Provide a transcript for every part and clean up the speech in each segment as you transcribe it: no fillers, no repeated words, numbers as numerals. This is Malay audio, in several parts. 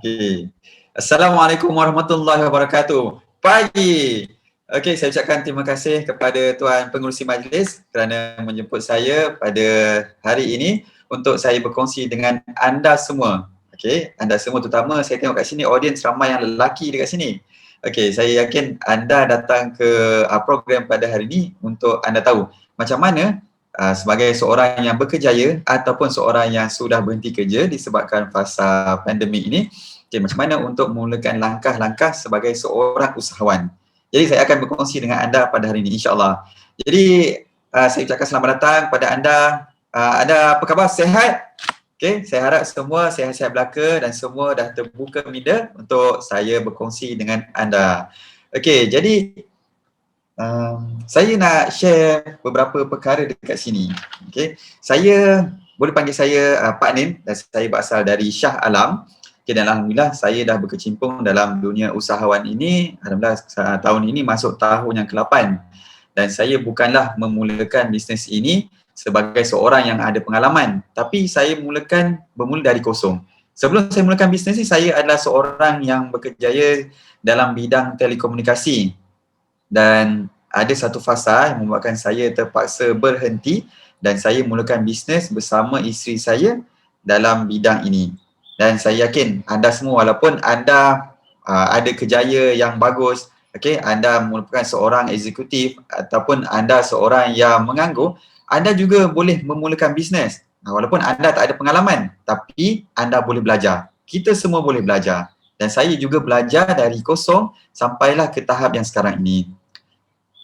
Okey. Assalamualaikum warahmatullahi wabarakatuh. Pagi. Okey, saya ucapkan terima kasih kepada Tuan Pengerusi Majlis kerana menjemput saya pada hari ini untuk saya berkongsi dengan anda semua. Okey, anda semua terutama saya tengok kat sini audiens ramai yang lelaki dekat sini. Okey, saya yakin anda datang ke program pada hari ini untuk anda tahu macam mana sebagai seorang yang berkejaya ataupun seorang yang sudah berhenti kerja disebabkan fasa pandemik ini, okay, macam mana untuk memulakan langkah-langkah sebagai seorang usahawan. Jadi saya akan berkongsi dengan anda pada hari ini insya-Allah. Jadi saya ucapkan selamat datang pada anda. Anda apa khabar? Sihat? Okey, saya harap semua sihat-sihat belaka dan semua dah terbuka minda untuk saya berkongsi dengan anda. Okey, jadi saya nak share beberapa perkara dekat sini. Okay. Saya boleh panggil saya Pak Nin dan saya berasal dari Shah Alam. Okay, dan Alhamdulillah saya dah berkecimpung dalam dunia usahawan ini. Alhamdulillah tahun ini masuk tahun yang ke-8 dan saya bukanlah memulakan bisnes ini sebagai seorang yang ada pengalaman, tapi saya bermula dari kosong. Sebelum saya mulakan bisnes ini, saya adalah seorang yang berkejaya dalam bidang telekomunikasi. Dan ada satu fasa yang membuatkan saya terpaksa berhenti dan saya mulakan bisnes bersama isteri saya dalam bidang ini. Dan saya yakin anda semua walaupun anda ada kejaya yang bagus, okay, anda merupakan seorang eksekutif ataupun anda seorang yang menganggur, anda juga boleh memulakan bisnes. Walaupun anda tak ada pengalaman, tapi anda boleh belajar. Kita semua boleh belajar. Dan saya juga belajar dari kosong sampailah ke tahap yang sekarang ini.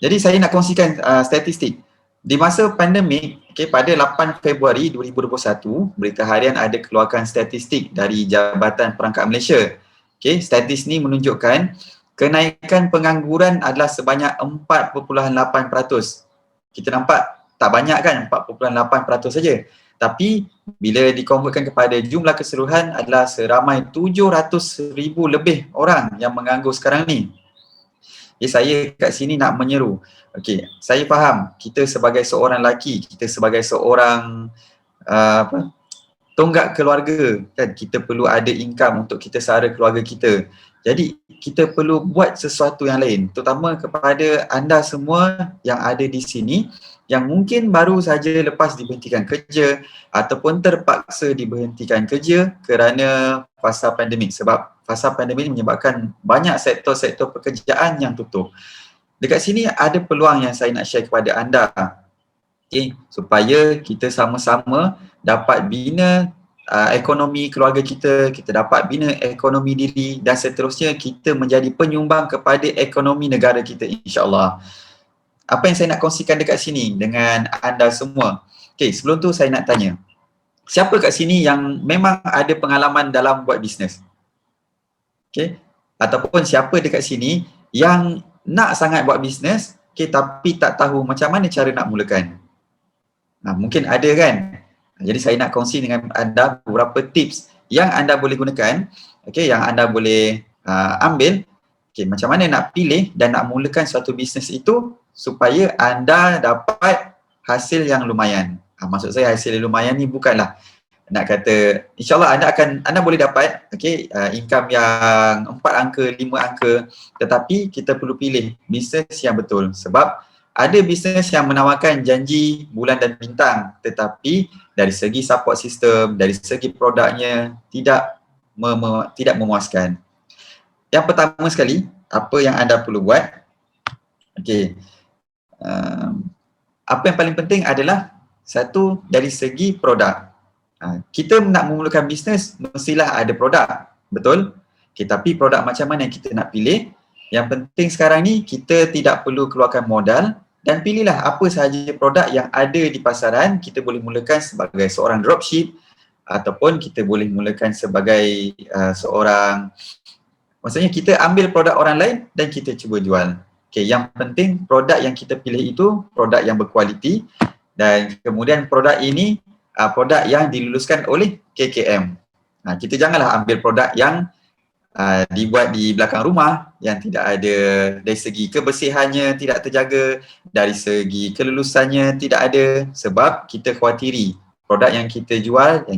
Jadi saya nak kongsikan statistik. Di masa pandemik, okay, pada 8 Februari 2021, Berita Harian ada keluarkan statistik dari Jabatan Perangkat Malaysia. Okay, statistik ni menunjukkan kenaikan pengangguran adalah sebanyak 4.8%. Kita nampak tak banyak kan, 4.8% saja. Tapi bila dikonvertkan kepada jumlah keseluruhan adalah seramai 700,000 lebih orang yang menganggur sekarang ni. Jadi saya kat sini nak menyeru. Okey, saya faham kita sebagai seorang lelaki, kita sebagai seorang tonggak keluarga kan, kita perlu ada income untuk kita sara keluarga kita. Jadi kita perlu buat sesuatu yang lain, terutama kepada anda semua yang ada di sini yang mungkin baru saja lepas diberhentikan kerja ataupun terpaksa diberhentikan kerja kerana fasa pandemik, sebab fasa pandemik ini menyebabkan banyak sektor-sektor pekerjaan yang tutup. Dekat sini ada peluang yang saya nak share kepada anda, okay, supaya kita sama-sama dapat bina ekonomi keluarga kita, kita dapat bina ekonomi diri dan seterusnya kita menjadi penyumbang kepada ekonomi negara kita insya-Allah. Apa yang saya nak kongsikan dekat sini dengan anda semua? Okay, sebelum tu saya nak tanya, siapa kat sini yang memang ada pengalaman dalam buat bisnes? Okay, ataupun siapa dekat sini yang nak sangat buat bisnes, okay, tapi tak tahu macam mana cara nak mulakan? Mungkin ada kan? Jadi saya nak kongsi dengan anda beberapa tips yang anda boleh gunakan, okay, yang anda boleh ambil, okay, macam mana nak pilih dan nak mulakan suatu bisnes itu supaya anda dapat hasil yang lumayan. Maksud saya hasil yang lumayan ni bukanlah nak kata insyaAllah anda boleh dapat, okay, income yang 4 angka, 5 angka, tetapi kita perlu pilih bisnes yang betul. Sebab ada bisnes yang menawarkan janji bulan dan bintang, tetapi dari segi support system, dari segi produknya tidak memuaskan. Yang pertama sekali, apa yang anda perlu buat, okay, apa yang paling penting adalah satu, dari segi produk. Kita nak memulakan bisnes mestilah ada produk, betul? Okay, tapi produk macam mana yang kita nak pilih? Yang penting sekarang ni kita tidak perlu keluarkan modal dan pilihlah apa sahaja produk yang ada di pasaran. Kita boleh mulakan sebagai seorang dropship ataupun kita boleh mulakan sebagai seorang, maksudnya kita ambil produk orang lain dan kita cuba jual. Okay, yang penting produk yang kita pilih itu produk yang berkualiti dan kemudian produk ini produk yang diluluskan oleh KKM. Kita janganlah ambil produk yang dibuat di belakang rumah yang tidak ada, dari segi kebersihannya tidak terjaga, dari segi kelulusannya tidak ada, sebab kita khawatiri produk yang kita jual,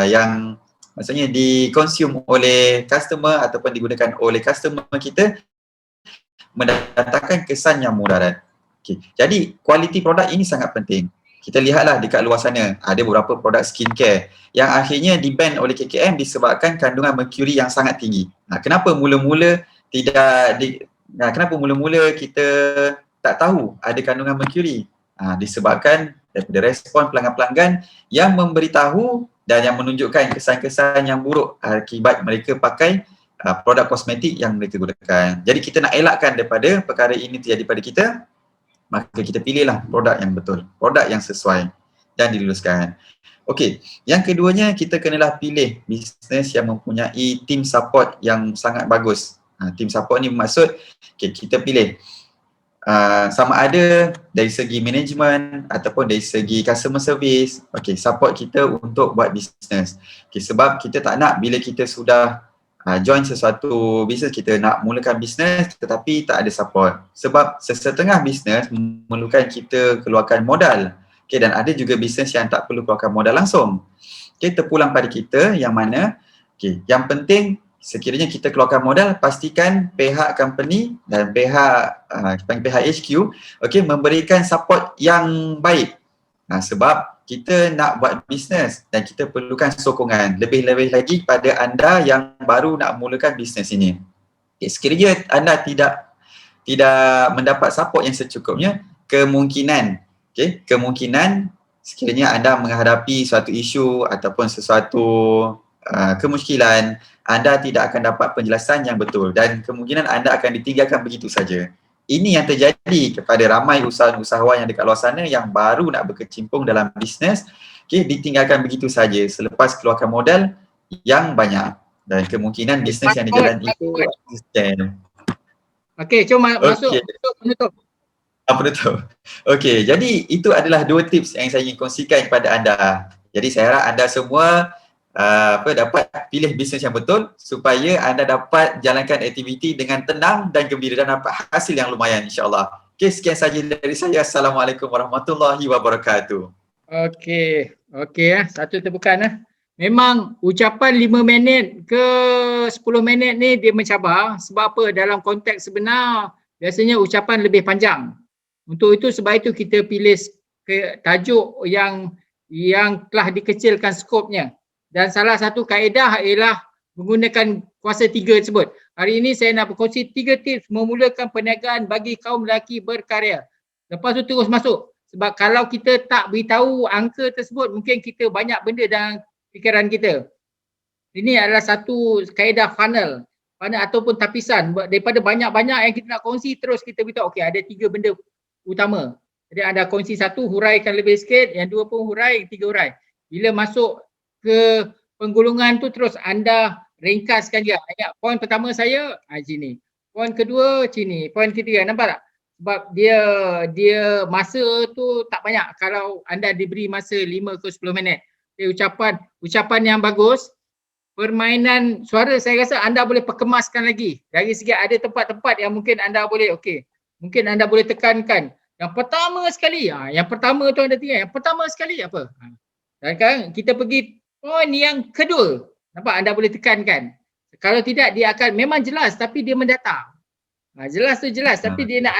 yang maksudnya di-consume oleh customer ataupun digunakan oleh customer kita mendatangkan kesan yang mudarat. Okay. Jadi kualiti produk ini sangat penting. Kita lihatlah dekat luar sana ada beberapa produk skincare yang akhirnya di-ban oleh KKM disebabkan kandungan merkuri yang sangat tinggi. Kenapa mula-mula kenapa mula-mula kita tak tahu ada kandungan merkuri? Disebabkan daripada respon pelanggan-pelanggan yang memberitahu dan yang menunjukkan kesan-kesan yang buruk akibat mereka pakai produk kosmetik yang mereka gunakan. Jadi kita nak elakkan daripada perkara ini terjadi pada kita, maka kita pilihlah produk yang betul, produk yang sesuai dan diluluskan. Okey, yang keduanya kita kenalah pilih bisnes yang mempunyai team support yang sangat bagus. Team support ni bermaksud kita pilih sama ada dari segi management ataupun dari segi customer service, support kita untuk buat bisnes. Sebab kita tak nak bila kita sudah join sesuatu bisnes, kita nak mulakan bisnes tetapi tak ada support. Sebab sesetengah bisnes memerlukan kita keluarkan modal. Dan ada juga bisnes yang tak perlu keluarkan modal langsung. Terpulang pada kita yang mana yang penting sekiranya kita keluarkan modal, pastikan pihak company dan pihak HQ memberikan support yang baik. Sebab kita nak buat bisnes dan kita perlukan sokongan. Lebih-lebih lagi pada anda yang baru nak mulakan bisnes ini. Sekiranya anda tidak mendapat support yang secukupnya, kemungkinan sekiranya anda menghadapi suatu isu ataupun sesuatu kemusykilan, anda tidak akan dapat penjelasan yang betul dan kemungkinan anda akan ditinggalkan begitu saja. Ini yang terjadi kepada ramai usahawan yang dekat luar sana yang baru nak berkecimpung dalam bisnes, ditinggalkan begitu saja selepas keluarkan modal yang banyak dan kemungkinan bisnes yang dijalan itu scam. Okey, cuma masuk penutup. Penutup. Okey, jadi itu adalah 2 tips yang saya ingin kongsikan kepada anda. Jadi saya harap anda semua dapat pilih bisnes yang betul supaya anda dapat jalankan aktiviti dengan tenang dan gembira dan dapat hasil yang lumayan, insya-Allah. Okey, sekian saja dari saya. Assalamualaikum warahmatullahi wabarakatuh. Okey, satu tepukan. Memang ucapan 5 minit ke 10 minit ni dia mencabar. Sebab apa? Dalam konteks sebenar biasanya ucapan lebih panjang. Untuk itu sebab itu kita pilih tajuk yang telah dikecilkan skopnya. Dan salah satu kaedah ialah menggunakan kuasa 3 tersebut. Hari ini saya nak berkongsi 3 tips memulakan perniagaan bagi kaum lelaki berkarya. Lepas tu terus masuk. Sebab kalau kita tak beritahu angka tersebut, mungkin kita banyak benda dalam fikiran kita. Ini adalah satu kaedah funnel ataupun tapisan. Daripada banyak-banyak yang kita nak kongsi, terus kita beritahu, okey, ada 3 benda utama. Jadi ada kongsi 1, huraikan lebih sikit, yang 2 pun hurai, 3 hurai. Bila masuk ke penggulungan tu terus anda ringkaskan dia. Poin pertama saya sini. Poin kedua sini. Poin ketiga, nampak tak? Sebab dia masa tu tak banyak kalau anda diberi masa 5 ke 10 minit. Ucapan yang bagus. Permainan suara saya rasa anda boleh perkemaskan lagi. Dari segi ada tempat-tempat yang mungkin anda boleh mungkin anda boleh tekankan. Yang pertama sekali, yang pertama tu anda tinggal. Yang pertama sekali apa? Dan sekarang kita pergi poin yang kedua. Nampak, anda boleh tekankan. Kalau tidak dia akan memang jelas tapi dia mendatang. Jelas tu jelas tapi dia nak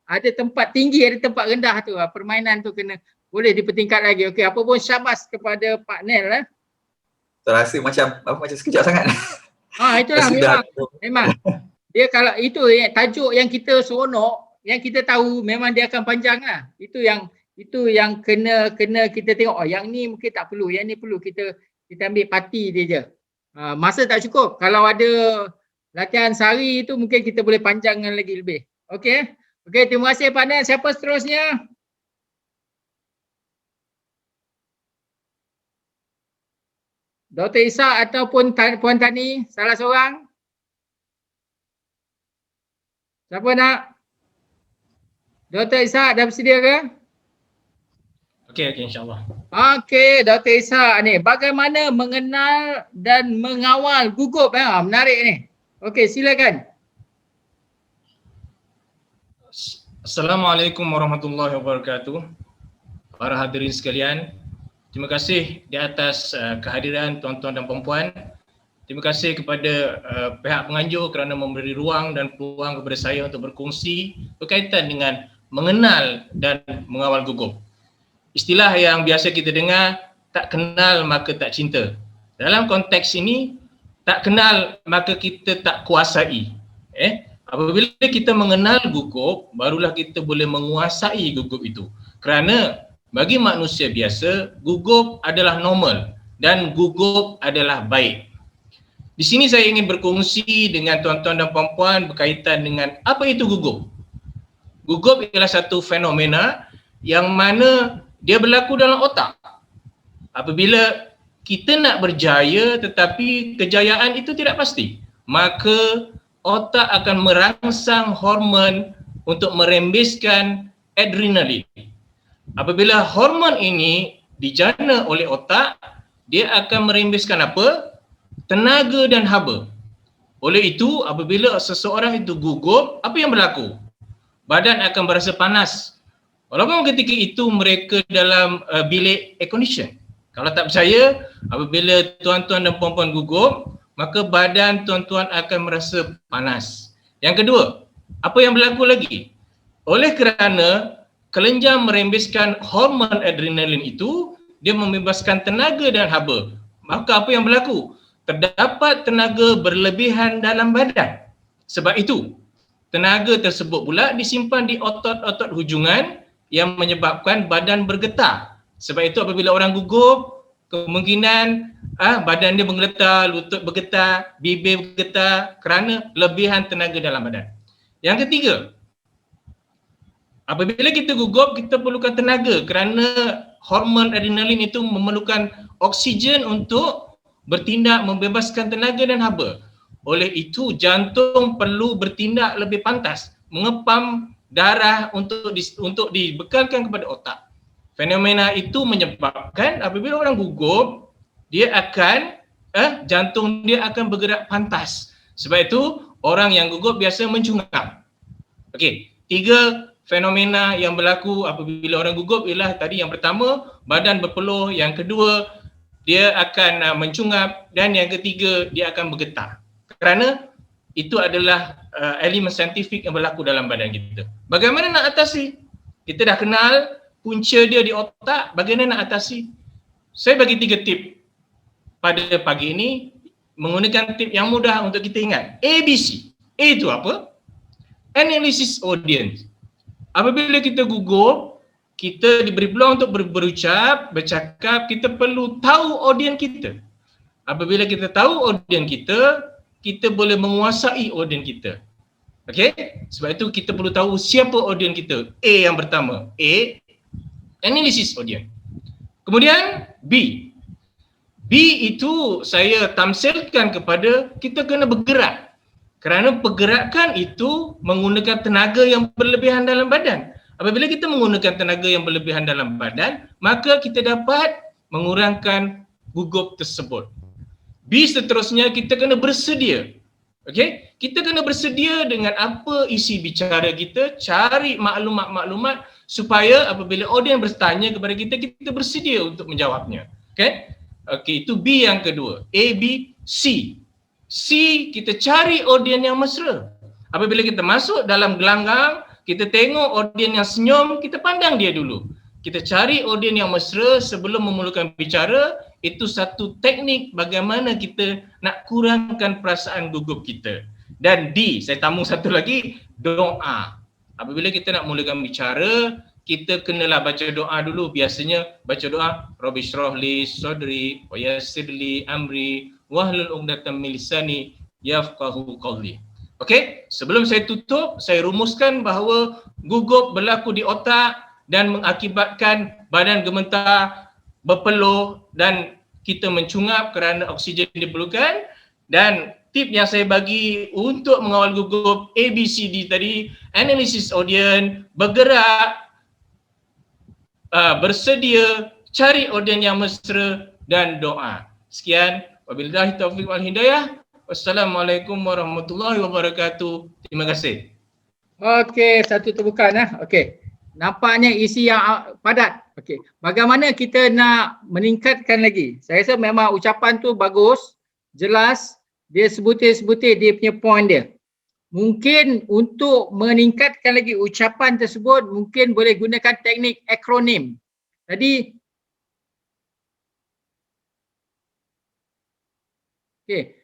ada tempat tinggi, ada tempat rendah tu. Permainan tu kena boleh dipertingkat lagi. Okey, apa pun syabas kepada Pak Nel. Terasa macam sekejap sangat. Itulah memang. Dia kalau itu tajuk yang kita seronok, yang kita tahu memang dia akan panjang lah. Itu yang kena kita tengok, yang ni mungkin tak perlu, yang ni perlu, kita ambil parti dia je. Masa tak cukup. Kalau ada latihan sehari itu mungkin kita boleh panjangkan lagi lebih. Okey, terima kasih Pak Nel. Siapa seterusnya? Dr. Ishak ataupun Puan Tani, salah seorang? Siapa nak? Dr. Ishak dah bersedia ke? Okey, insya-Allah. Okey, Dr. Ishak ni, bagaimana mengenal dan mengawal gugup? Menarik ni. Okey, silakan. Assalamualaikum warahmatullahi wabarakatuh. Para hadirin sekalian, Terima kasih di atas kehadiran tuan-tuan dan puan-puan. Terima kasih kepada pihak penganjur kerana memberi ruang dan peluang kepada saya untuk berkongsi berkaitan dengan mengenal dan mengawal gugup. Istilah yang biasa kita dengar, tak kenal maka tak cinta. Dalam konteks ini, tak kenal maka kita tak kuasai. Apabila kita mengenal gugup, barulah kita boleh menguasai gugup itu. Kerana bagi manusia biasa, gugup adalah normal dan gugup adalah baik. Di sini saya ingin berkongsi dengan tuan-tuan dan puan-puan berkaitan dengan apa itu gugup. Gugup ialah satu fenomena yang mana dia berlaku dalam otak. Apabila kita nak berjaya tetapi kejayaan itu tidak pasti, maka otak akan merangsang hormon untuk merembeskan adrenalin. Apabila hormon ini dijana oleh otak, dia akan merembeskan apa? Tenaga dan haba. Oleh itu, apabila seseorang itu gugup, apa yang berlaku? Badan akan berasa panas. Walaupun ketika itu mereka dalam bilik air condition. Kalau tak percaya, apabila tuan-tuan dan puan-puan gugup, maka badan tuan-tuan akan merasa panas. Yang kedua, apa yang berlaku lagi? Oleh kerana kelenjar merembeskan hormon adrenalin itu, dia membebaskan tenaga dan haba. Maka apa yang berlaku? Terdapat tenaga berlebihan dalam badan. Sebab itu, tenaga tersebut pula disimpan di otot-otot hujungan yang menyebabkan badan bergetar. Sebab itu apabila orang gugup, kemungkinan badan dia menggeletar, lutut bergetar, bibir bergetar kerana lebihan tenaga dalam badan. Yang ketiga, apabila kita gugup, kita perlukan tenaga kerana hormon adrenalin itu memerlukan oksigen untuk bertindak membebaskan tenaga dan haba. Oleh itu, jantung perlu bertindak lebih pantas, mengepam darah untuk dibekalkan kepada otak. Fenomena itu menyebabkan apabila orang gugup, dia akan jantung dia akan bergerak pantas. Sebab itu, orang yang gugup biasa mencungap. Okey, 3 fenomena yang berlaku apabila orang gugup ialah tadi yang pertama, badan berpeluh, yang kedua, dia akan mencungap, dan yang ketiga, dia akan bergetar. Kerana itu adalah elemen saintifik yang berlaku dalam badan kita. Bagaimana nak atasi? Kita dah kenal punca dia di otak, bagaimana nak atasi? Saya bagi 3 tip pada pagi ini, menggunakan tip yang mudah untuk kita ingat. ABC. A itu apa? Analysis audience. Apabila kita gugup, kita diberi peluang untuk berucap, bercakap, kita perlu tahu audien kita. Apabila kita tahu audien kita, kita boleh menguasai audien kita. Okey? Sebab itu kita perlu tahu siapa audien kita. A yang pertama. A, analysis audien. Kemudian B. B itu saya tamsilkan kepada kita kena bergerak. Kerana pergerakan itu menggunakan tenaga yang berlebihan dalam badan. Apabila kita menggunakan tenaga yang berlebihan dalam badan, maka kita dapat mengurangkan gugup tersebut. B seterusnya, kita kena bersedia. Okey? Kita kena bersedia dengan apa isi bicara kita, cari maklumat-maklumat supaya apabila audien bertanya kepada kita, kita bersedia untuk menjawabnya. Okey? Okey, itu B yang kedua. A, B, C. C, kita cari audien yang mesra. Apabila kita masuk dalam gelanggang, kita tengok audien yang senyum, kita pandang dia dulu. Kita cari audien yang mesra sebelum memulakan bicara. Itu satu teknik bagaimana kita nak kurangkan perasaan gugup kita. Dan D, saya tambung satu lagi, doa. Apabila kita nak mulakan bicara, kita kenalah baca doa dulu. Biasanya baca doa, Rabbi shrah li sadri wa yassir li amri wahlul 'uqdatam min lisani yafqahu qawli. Okey, sebelum saya tutup, saya rumuskan bahawa gugup berlaku di otak dan mengakibatkan badan gemetar, berpeluh dan kita mencungap kerana oksigen diperlukan. Dan tip yang saya bagi untuk mengawal gugup ABCD tadi, analisis audien, bergerak, bersedia, cari audien yang mesra dan doa. Sekian, wabillahi taufiq wal hidayah. Wassalamualaikum warahmatullahi wabarakatuh. Terima kasih. Okey, satu tepukan. Okey. Nampaknya isi yang padat. Okey, bagaimana kita nak meningkatkan lagi? Saya rasa memang ucapan tu bagus, jelas, dia sebutir-sebutir dia punya point dia. Mungkin untuk meningkatkan lagi ucapan tersebut, mungkin boleh gunakan teknik akronim. Tadi, okey,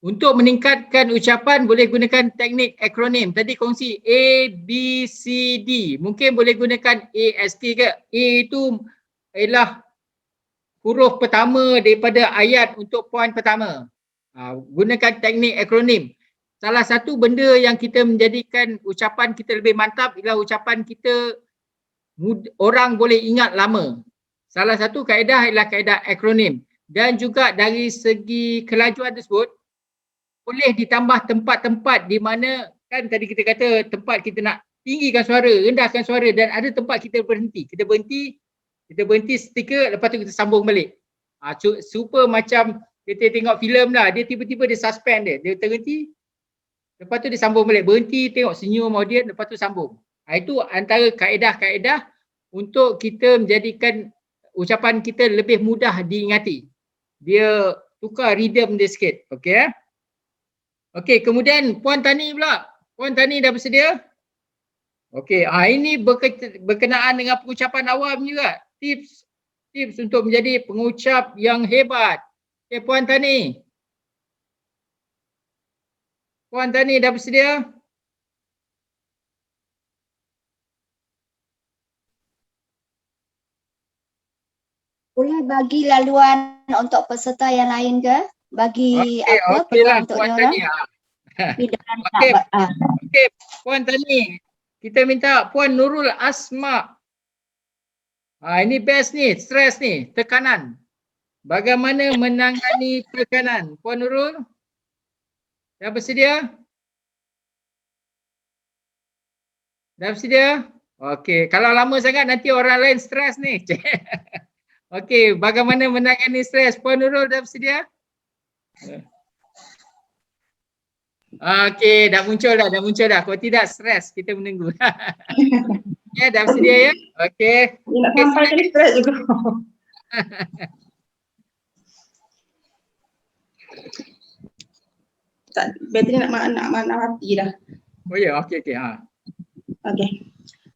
untuk meningkatkan ucapan boleh gunakan teknik akronim. Tadi kongsi A, B, C, D. Mungkin boleh gunakan AST ke? A itu ialah huruf pertama daripada ayat untuk poin pertama. Gunakan teknik akronim. Salah satu benda yang kita menjadikan ucapan kita lebih mantap ialah ucapan kita orang boleh ingat lama. Salah satu kaedah ialah kaedah akronim. Dan juga dari segi kelajuan tersebut, boleh ditambah tempat-tempat di mana kan tadi kita kata tempat kita nak tinggikan suara, rendahkan suara dan ada tempat kita berhenti. Kita berhenti seketika, lepas tu kita sambung balik. Super macam kita tengok filem lah, dia tiba-tiba dia suspend dia terhenti, lepas tu dia sambung balik, berhenti, tengok senyum audience, lepas tu sambung. Itu antara kaedah-kaedah untuk kita menjadikan ucapan kita lebih mudah diingati. Dia tukar rhythm dia sikit, okey. Okey, kemudian Puan Tani pula. Puan Tani dah bersedia? Okey, ini berkenaan dengan pengucapan awam juga. Tips untuk menjadi pengucap yang hebat. Okey, Puan Tani. Puan Tani dah bersedia? Boleh bagi laluan untuk peserta yang lain ke? Bagi okey lah, untuk Puan diorang? Tani. Okey, Puan Tani. Kita minta Puan Nurul Asma. Ini best ni, stres ni, tekanan. Bagaimana menangani tekanan? Puan Nurul? Dah bersedia? Dah bersedia? Okey, kalau lama sangat nanti orang lain stres ni. Okey, bagaimana menangani stres? Puan Nurul dah bersedia? Okey, dah muncul dah. Kalau tidak stres, kita menunggu. Ya, dah bersedia ya? Okey. Nak sampai ke stres juga. Tak, bateri nak mati dah. Oh ya, okey. Okey.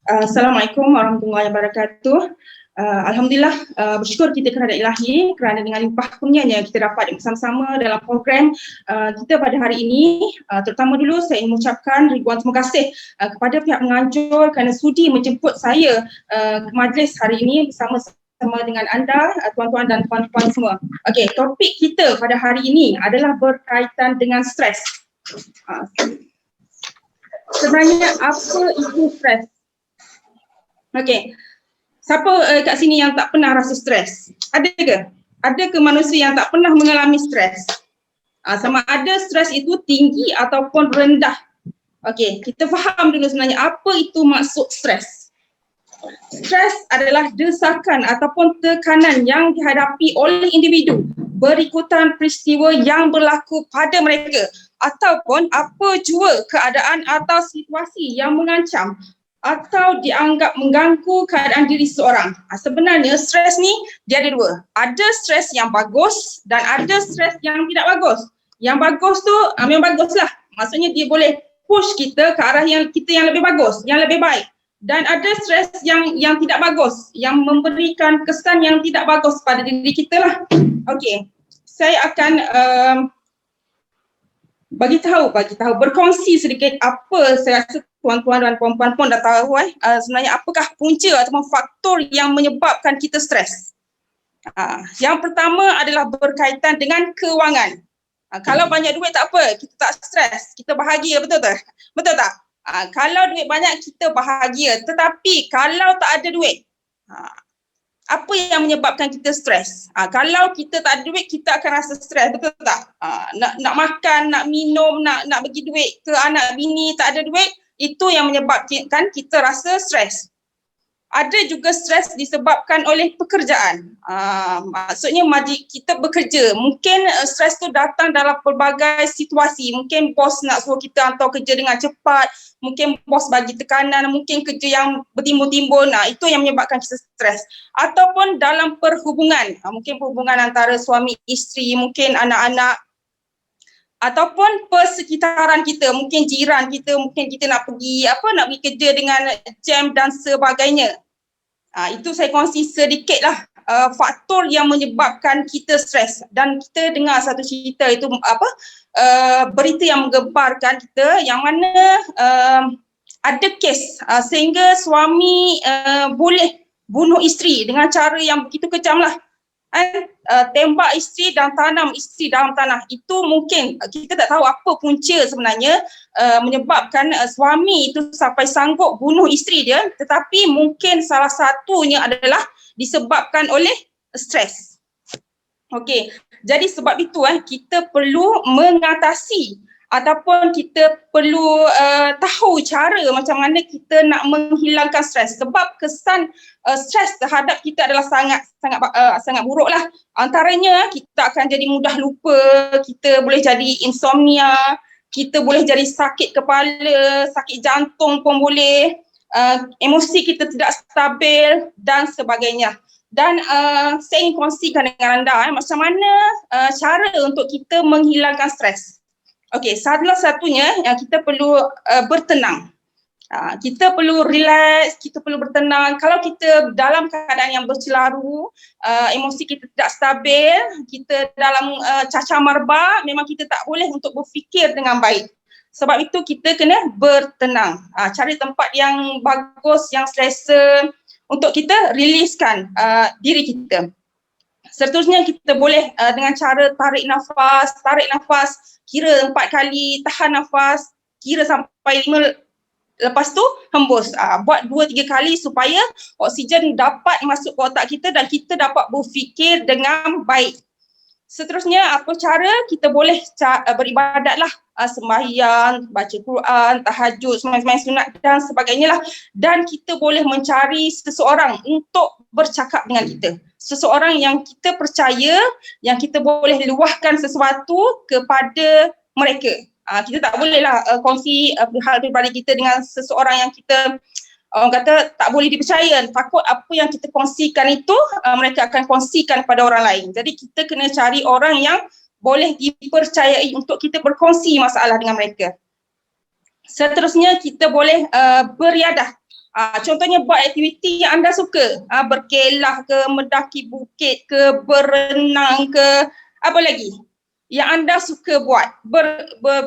Assalamualaikum warahmatullahi wabarakatuh. Alhamdulillah, bersyukur kita kepada Ilahi kerana dengan limpah kurnianya kita dapat bersama-sama dalam program kita pada hari ini. Terutama dulu saya ingin mengucapkan ribuan terima kasih kepada pihak menganjur kerana sudi menjemput saya ke majlis hari ini bersama dengan anda, tuan-tuan dan puan-puan semua. Okey, topik kita pada hari ini adalah berkaitan dengan stres. Sebenarnya apa itu stres? Okey. Siapa kat sini yang tak pernah rasa stres? Ada ke? Ada ke manusia yang tak pernah mengalami stres? Sama ada stres itu tinggi ataupun rendah. Okey, kita faham dulu sebenarnya apa itu maksud stres. Stres adalah desakan ataupun tekanan yang dihadapi oleh individu berikutan peristiwa yang berlaku pada mereka ataupun apa jua keadaan atau situasi yang mengancam atau dianggap mengganggu keadaan diri seorang. Sebenarnya stres ni dia ada dua. Ada stres yang bagus dan ada stres yang tidak bagus. Yang bagus tu memang bagus lah. Maksudnya dia boleh push kita ke arah yang kita yang lebih bagus, yang lebih baik. Dan ada stres yang tidak bagus, yang memberikan kesan yang tidak bagus pada diri kita lah. Okey, saya akan bagi tahu, berkongsi sedikit apa saya rasa tuan-tuan dan puan-puan pun dah tahu sebenarnya apakah punca ataupun faktor yang menyebabkan kita stres. Yang pertama adalah berkaitan dengan kewangan. Kalau banyak duit tak apa, kita tak stres, kita bahagia, betul tak? Betul tak? Kalau duit banyak kita bahagia, tetapi kalau tak ada duit, apa yang menyebabkan kita stres? Kalau kita tak ada duit, kita akan rasa stres, betul tak? Nak makan, nak minum, nak bagi duit ke anak bini, tak ada duit, itu yang menyebabkan kita rasa stres. Ada juga stres disebabkan oleh pekerjaan. Maksudnya kita bekerja. Mungkin stres tu datang dalam pelbagai situasi. Mungkin bos nak suruh kita hantar kerja dengan cepat. Mungkin bos bagi tekanan. Mungkin kerja yang bertimbun-timbun. Itu yang menyebabkan kita stres. Ataupun dalam perhubungan. Mungkin perhubungan antara suami isteri, mungkin anak-anak. Ataupun persekitaran kita, mungkin jiran kita, mungkin kita nak pergi kerja dengan jam dan sebagainya. Itu saya kongsi sedikit lah faktor yang menyebabkan kita stres. Dan kita dengar satu cerita itu berita yang menggemparkan kita yang mana ada kes sehingga suami boleh bunuh isteri dengan cara yang begitu kejam lah. Tembak isteri dan tanam isteri dalam tanah. Itu mungkin kita tak tahu apa punca sebenarnya menyebabkan suami itu sampai sanggup bunuh isteri dia, tetapi mungkin salah satunya adalah disebabkan oleh stres. Okey, jadi sebab itu kita perlu mengatasi ataupun kita perlu tahu cara macam mana kita nak menghilangkan stres, sebab kesan stres terhadap kita adalah sangat buruk lah. Antaranya kita akan jadi mudah lupa, kita boleh jadi insomnia, kita boleh jadi sakit kepala, sakit jantung pun boleh, emosi kita tidak stabil dan sebagainya. Dan saya ingin kongsikan dengan anda macam mana cara untuk kita menghilangkan stres. Okey, salah satunya yang kita perlu bertenang. Kita perlu relax, kita perlu bertenang. Kalau kita dalam keadaan yang bercelaru, emosi kita tidak stabil, kita dalam cacah marba, memang kita tak boleh untuk berfikir dengan baik. Sebab itu kita kena bertenang. Cari tempat yang bagus, yang selesa untuk kita riliskan diri kita. Seterusnya kita boleh dengan cara tarik nafas, kira 4 kali, tahan nafas, kira sampai 5, lepas tu hembus. Buat 2-3 kali supaya oksigen dapat masuk ke otak kita dan kita dapat berfikir dengan baik. Seterusnya apa cara kita boleh beribadatlah, sembahyang, baca Quran, tahajud, sembahyang sunat dan sebagainya lah. Dan kita boleh mencari seseorang untuk bercakap dengan kita. Seseorang yang kita percaya, yang kita boleh luahkan sesuatu kepada mereka. Kita tak bolehlah kongsi hal pribadi kita dengan seseorang yang kita orang kata tak boleh dipercaya. Takut apa yang kita kongsikan itu mereka akan kongsikan kepada orang lain. Jadi kita kena cari orang yang boleh dipercayai untuk kita berkongsi masalah dengan mereka. Seterusnya kita boleh beriadah. Contohnya buat aktiviti yang anda suka, berkelah ke, mendaki bukit ke, berenang ke, apa lagi yang anda suka buat,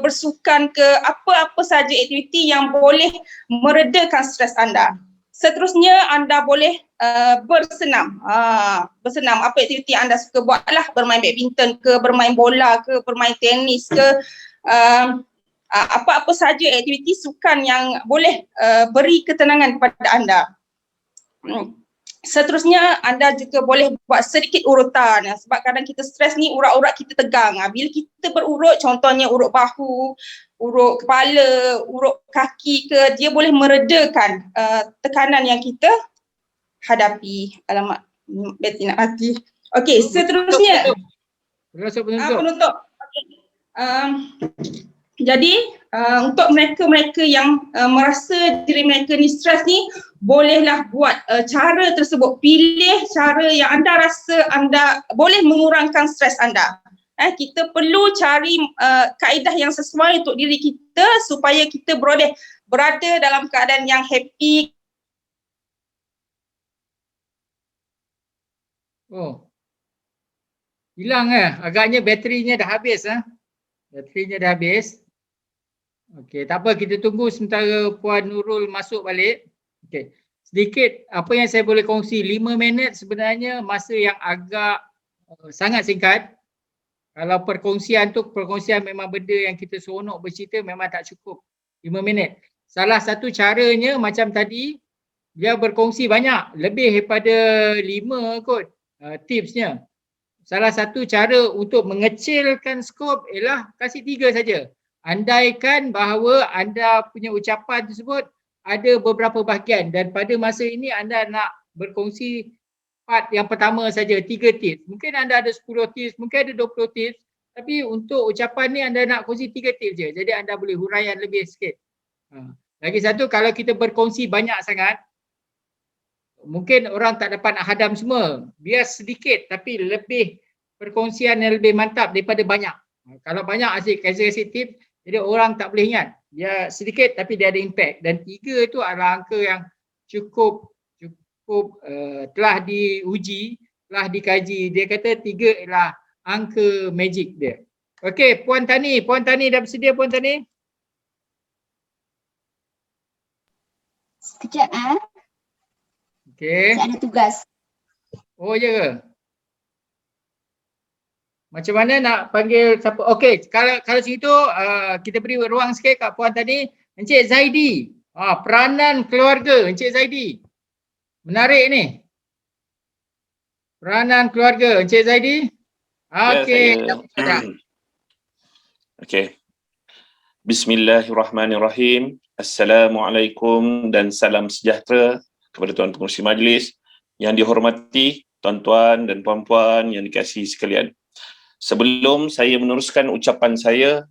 bersukan ke, apa-apa saja aktiviti yang boleh meredakan stres anda. Seterusnya anda boleh bersenam. Bersenam, apa aktiviti anda suka buatlah, bermain badminton ke, bermain bola ke, bermain tenis ke, apa-apa saja aktiviti sukan yang boleh beri ketenangan kepada anda. Seterusnya anda juga boleh buat sedikit urutan, sebab kadang kita stres ni urat-urat kita tegang. Bila kita berurut, contohnya urut bahu, urut kepala, urut kaki ke, dia boleh meredakan tekanan yang kita hadapi. Alamak, Betty nak mati. Okey, seterusnya penutup. Jadi untuk mereka-mereka yang merasa diri mereka ni stres ni, bolehlah buat cara tersebut. Pilih cara yang anda rasa anda boleh mengurangkan stres anda. Kita perlu cari kaedah yang sesuai untuk diri kita supaya kita boleh berada dalam keadaan yang happy. Oh, hilang agaknya baterinya dah habis. Baterinya dah habis. Okey, tak apa, kita tunggu sementara Puan Nurul masuk balik. Okey, sedikit apa yang saya boleh kongsi, 5 minit sebenarnya masa yang agak sangat singkat. Kalau perkongsian memang benda yang kita seronok bercerita, memang tak cukup 5 minit. Salah satu caranya macam tadi, dia berkongsi banyak, lebih daripada 5 kot tipsnya. Salah satu cara untuk mengecilkan skop ialah kasih 3 saja. Andaikan bahawa anda punya ucapan tersebut ada beberapa bahagian dan pada masa ini anda nak berkongsi part yang pertama saja 3 tips. Mungkin anda ada 10 tips, mungkin ada 20 tips, tapi untuk ucapan ni anda nak kongsi 3 tips je. Jadi anda boleh huraian lebih sikit. Lagi satu, kalau kita berkongsi banyak sangat, mungkin orang tak dapat nak hadam semua. Biar sedikit tapi lebih perkongsian yang lebih mantap daripada banyak. Kalau banyak asyik kasih tips, jadi orang tak boleh ingat. Dia sedikit tapi dia ada impact. Dan 3 itu adalah angka yang cukup telah diuji, telah dikaji. Dia kata 3 ialah angka magic dia. Okey, Puan Tani dah bersedia Puan Tani? Sekejap Okey. saya ada tugas. Oh ya ke? Macam mana nak panggil siapa? Okey, kalau situ kita beri ruang sikit kat Puan Tani. Encik Zaidi. Peranan keluarga Encik Zaidi. Menarik ni. Peranan keluarga Encik Zaidi. Okey. Okey. Bismillahirrahmanirrahim. Assalamualaikum dan salam sejahtera kepada tuan pengerusi majlis yang dihormati, tuan-tuan dan puan-puan yang dikasihi sekalian. Sebelum saya meneruskan ucapan saya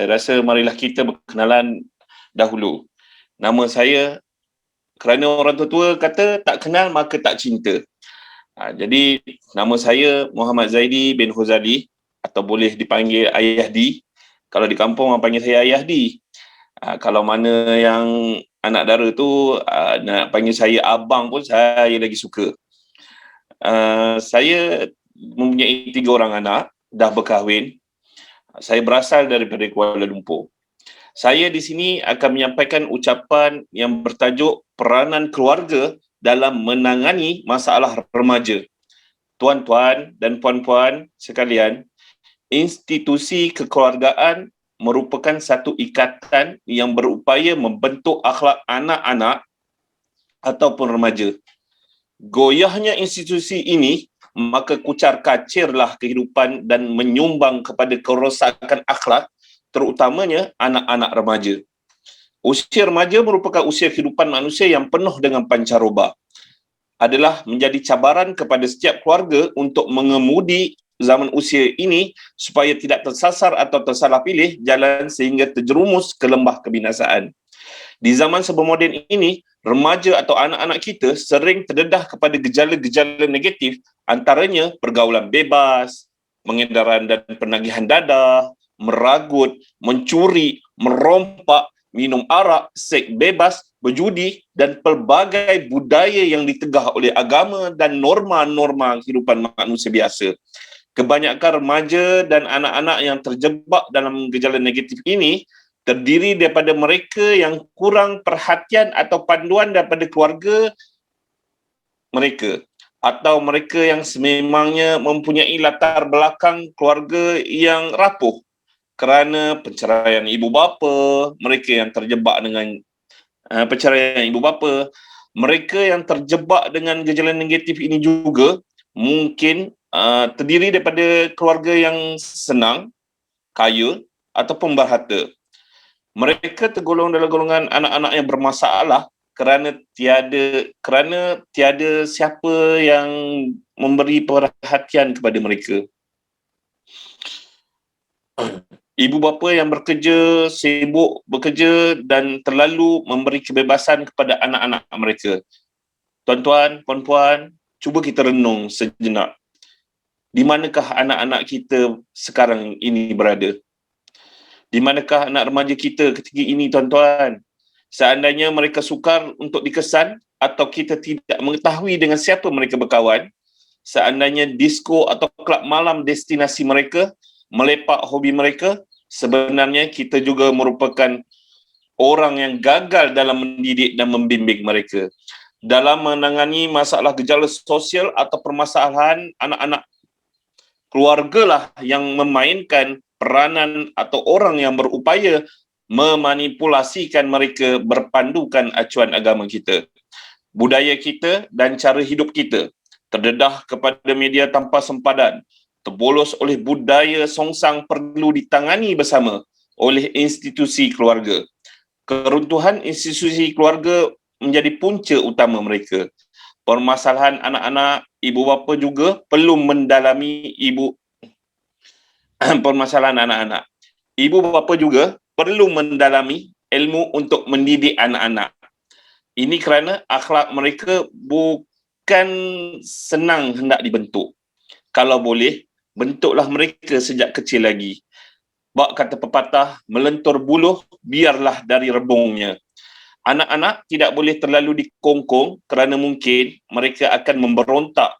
rasa marilah kita berkenalan dahulu. Nama saya, kerana orang tua kata tak kenal maka tak cinta. Jadi nama saya Muhammad Zaidi bin Huzali atau boleh dipanggil Ayah Di. Kalau di kampung orang panggil saya Ayah Di. Kalau mana yang anak dara tu nak panggil saya abang pun saya lagi suka. Saya mempunyai 3 orang anak, dah berkahwin. Saya berasal daripada Kuala Lumpur. Saya di sini akan menyampaikan ucapan yang bertajuk peranan keluarga dalam menangani masalah remaja. Tuan-tuan dan puan-puan sekalian, institusi kekeluargaan merupakan satu ikatan yang berupaya membentuk akhlak anak-anak ataupun remaja. Goyahnya institusi ini, maka kucar kacirlah kehidupan dan menyumbang kepada kerosakan akhlak, terutamanya anak-anak remaja. Usia remaja merupakan usia kehidupan manusia yang penuh dengan pancaroba. Adalah menjadi cabaran kepada setiap keluarga untuk mengemudi zaman usia ini supaya tidak tersasar atau tersalah pilih jalan sehingga terjerumus ke lembah kebinasaan. Di zaman serba moden ini, remaja atau anak-anak kita sering terdedah kepada gejala-gejala negatif, antaranya pergaulan bebas, pengedaran dan penagihan dadah, meragut, mencuri, merompak, minum arak, seks bebas, berjudi dan pelbagai budaya yang ditegah oleh agama dan norma-norma kehidupan manusia biasa. Kebanyakan remaja dan anak-anak yang terjebak dalam gejala negatif ini terdiri daripada mereka yang kurang perhatian atau panduan daripada keluarga mereka atau mereka yang sememangnya mempunyai latar belakang keluarga yang rapuh kerana perceraian ibu bapa, mereka yang terjebak dengan perceraian ibu bapa, mereka yang terjebak dengan gejala negatif ini juga mungkin terdiri daripada keluarga yang senang, kaya ataupun berharta. Mereka tergolong dalam golongan anak-anak yang bermasalah kerana tiada siapa yang memberi perhatian kepada mereka. Ibu bapa yang bekerja, sibuk bekerja dan terlalu memberi kebebasan kepada anak-anak mereka. Tuan-tuan, puan-puan, cuba kita renung sejenak. Di manakah anak-anak kita sekarang ini berada? Di manakah anak remaja kita ketika ini, tuan-tuan? Seandainya mereka sukar untuk dikesan atau kita tidak mengetahui dengan siapa mereka berkawan, seandainya disko atau kelab malam destinasi mereka, melepak hobi mereka, sebenarnya kita juga merupakan orang yang gagal dalam mendidik dan membimbing mereka. Dalam menangani masalah gejala sosial atau permasalahan anak-anak, keluargalah yang memainkan peranan atau orang yang berupaya memanipulasikan mereka berpandukan acuan agama kita. Budaya kita dan cara hidup kita terdedah kepada media tanpa sempadan, terbolos oleh budaya songsang perlu ditangani bersama oleh institusi keluarga. Keruntuhan institusi keluarga menjadi punca utama mereka. Permasalahan anak-anak, ibu bapa juga perlu mendalami permasalahan anak-anak. Ibu bapa juga perlu mendalami ilmu untuk mendidik anak-anak. Ini kerana akhlak mereka bukan senang hendak dibentuk. Kalau boleh, bentuklah mereka sejak kecil lagi. Bak kata pepatah, melentur buluh biarlah dari rebungnya. Anak-anak tidak boleh terlalu dikongkong kerana mungkin mereka akan memberontak.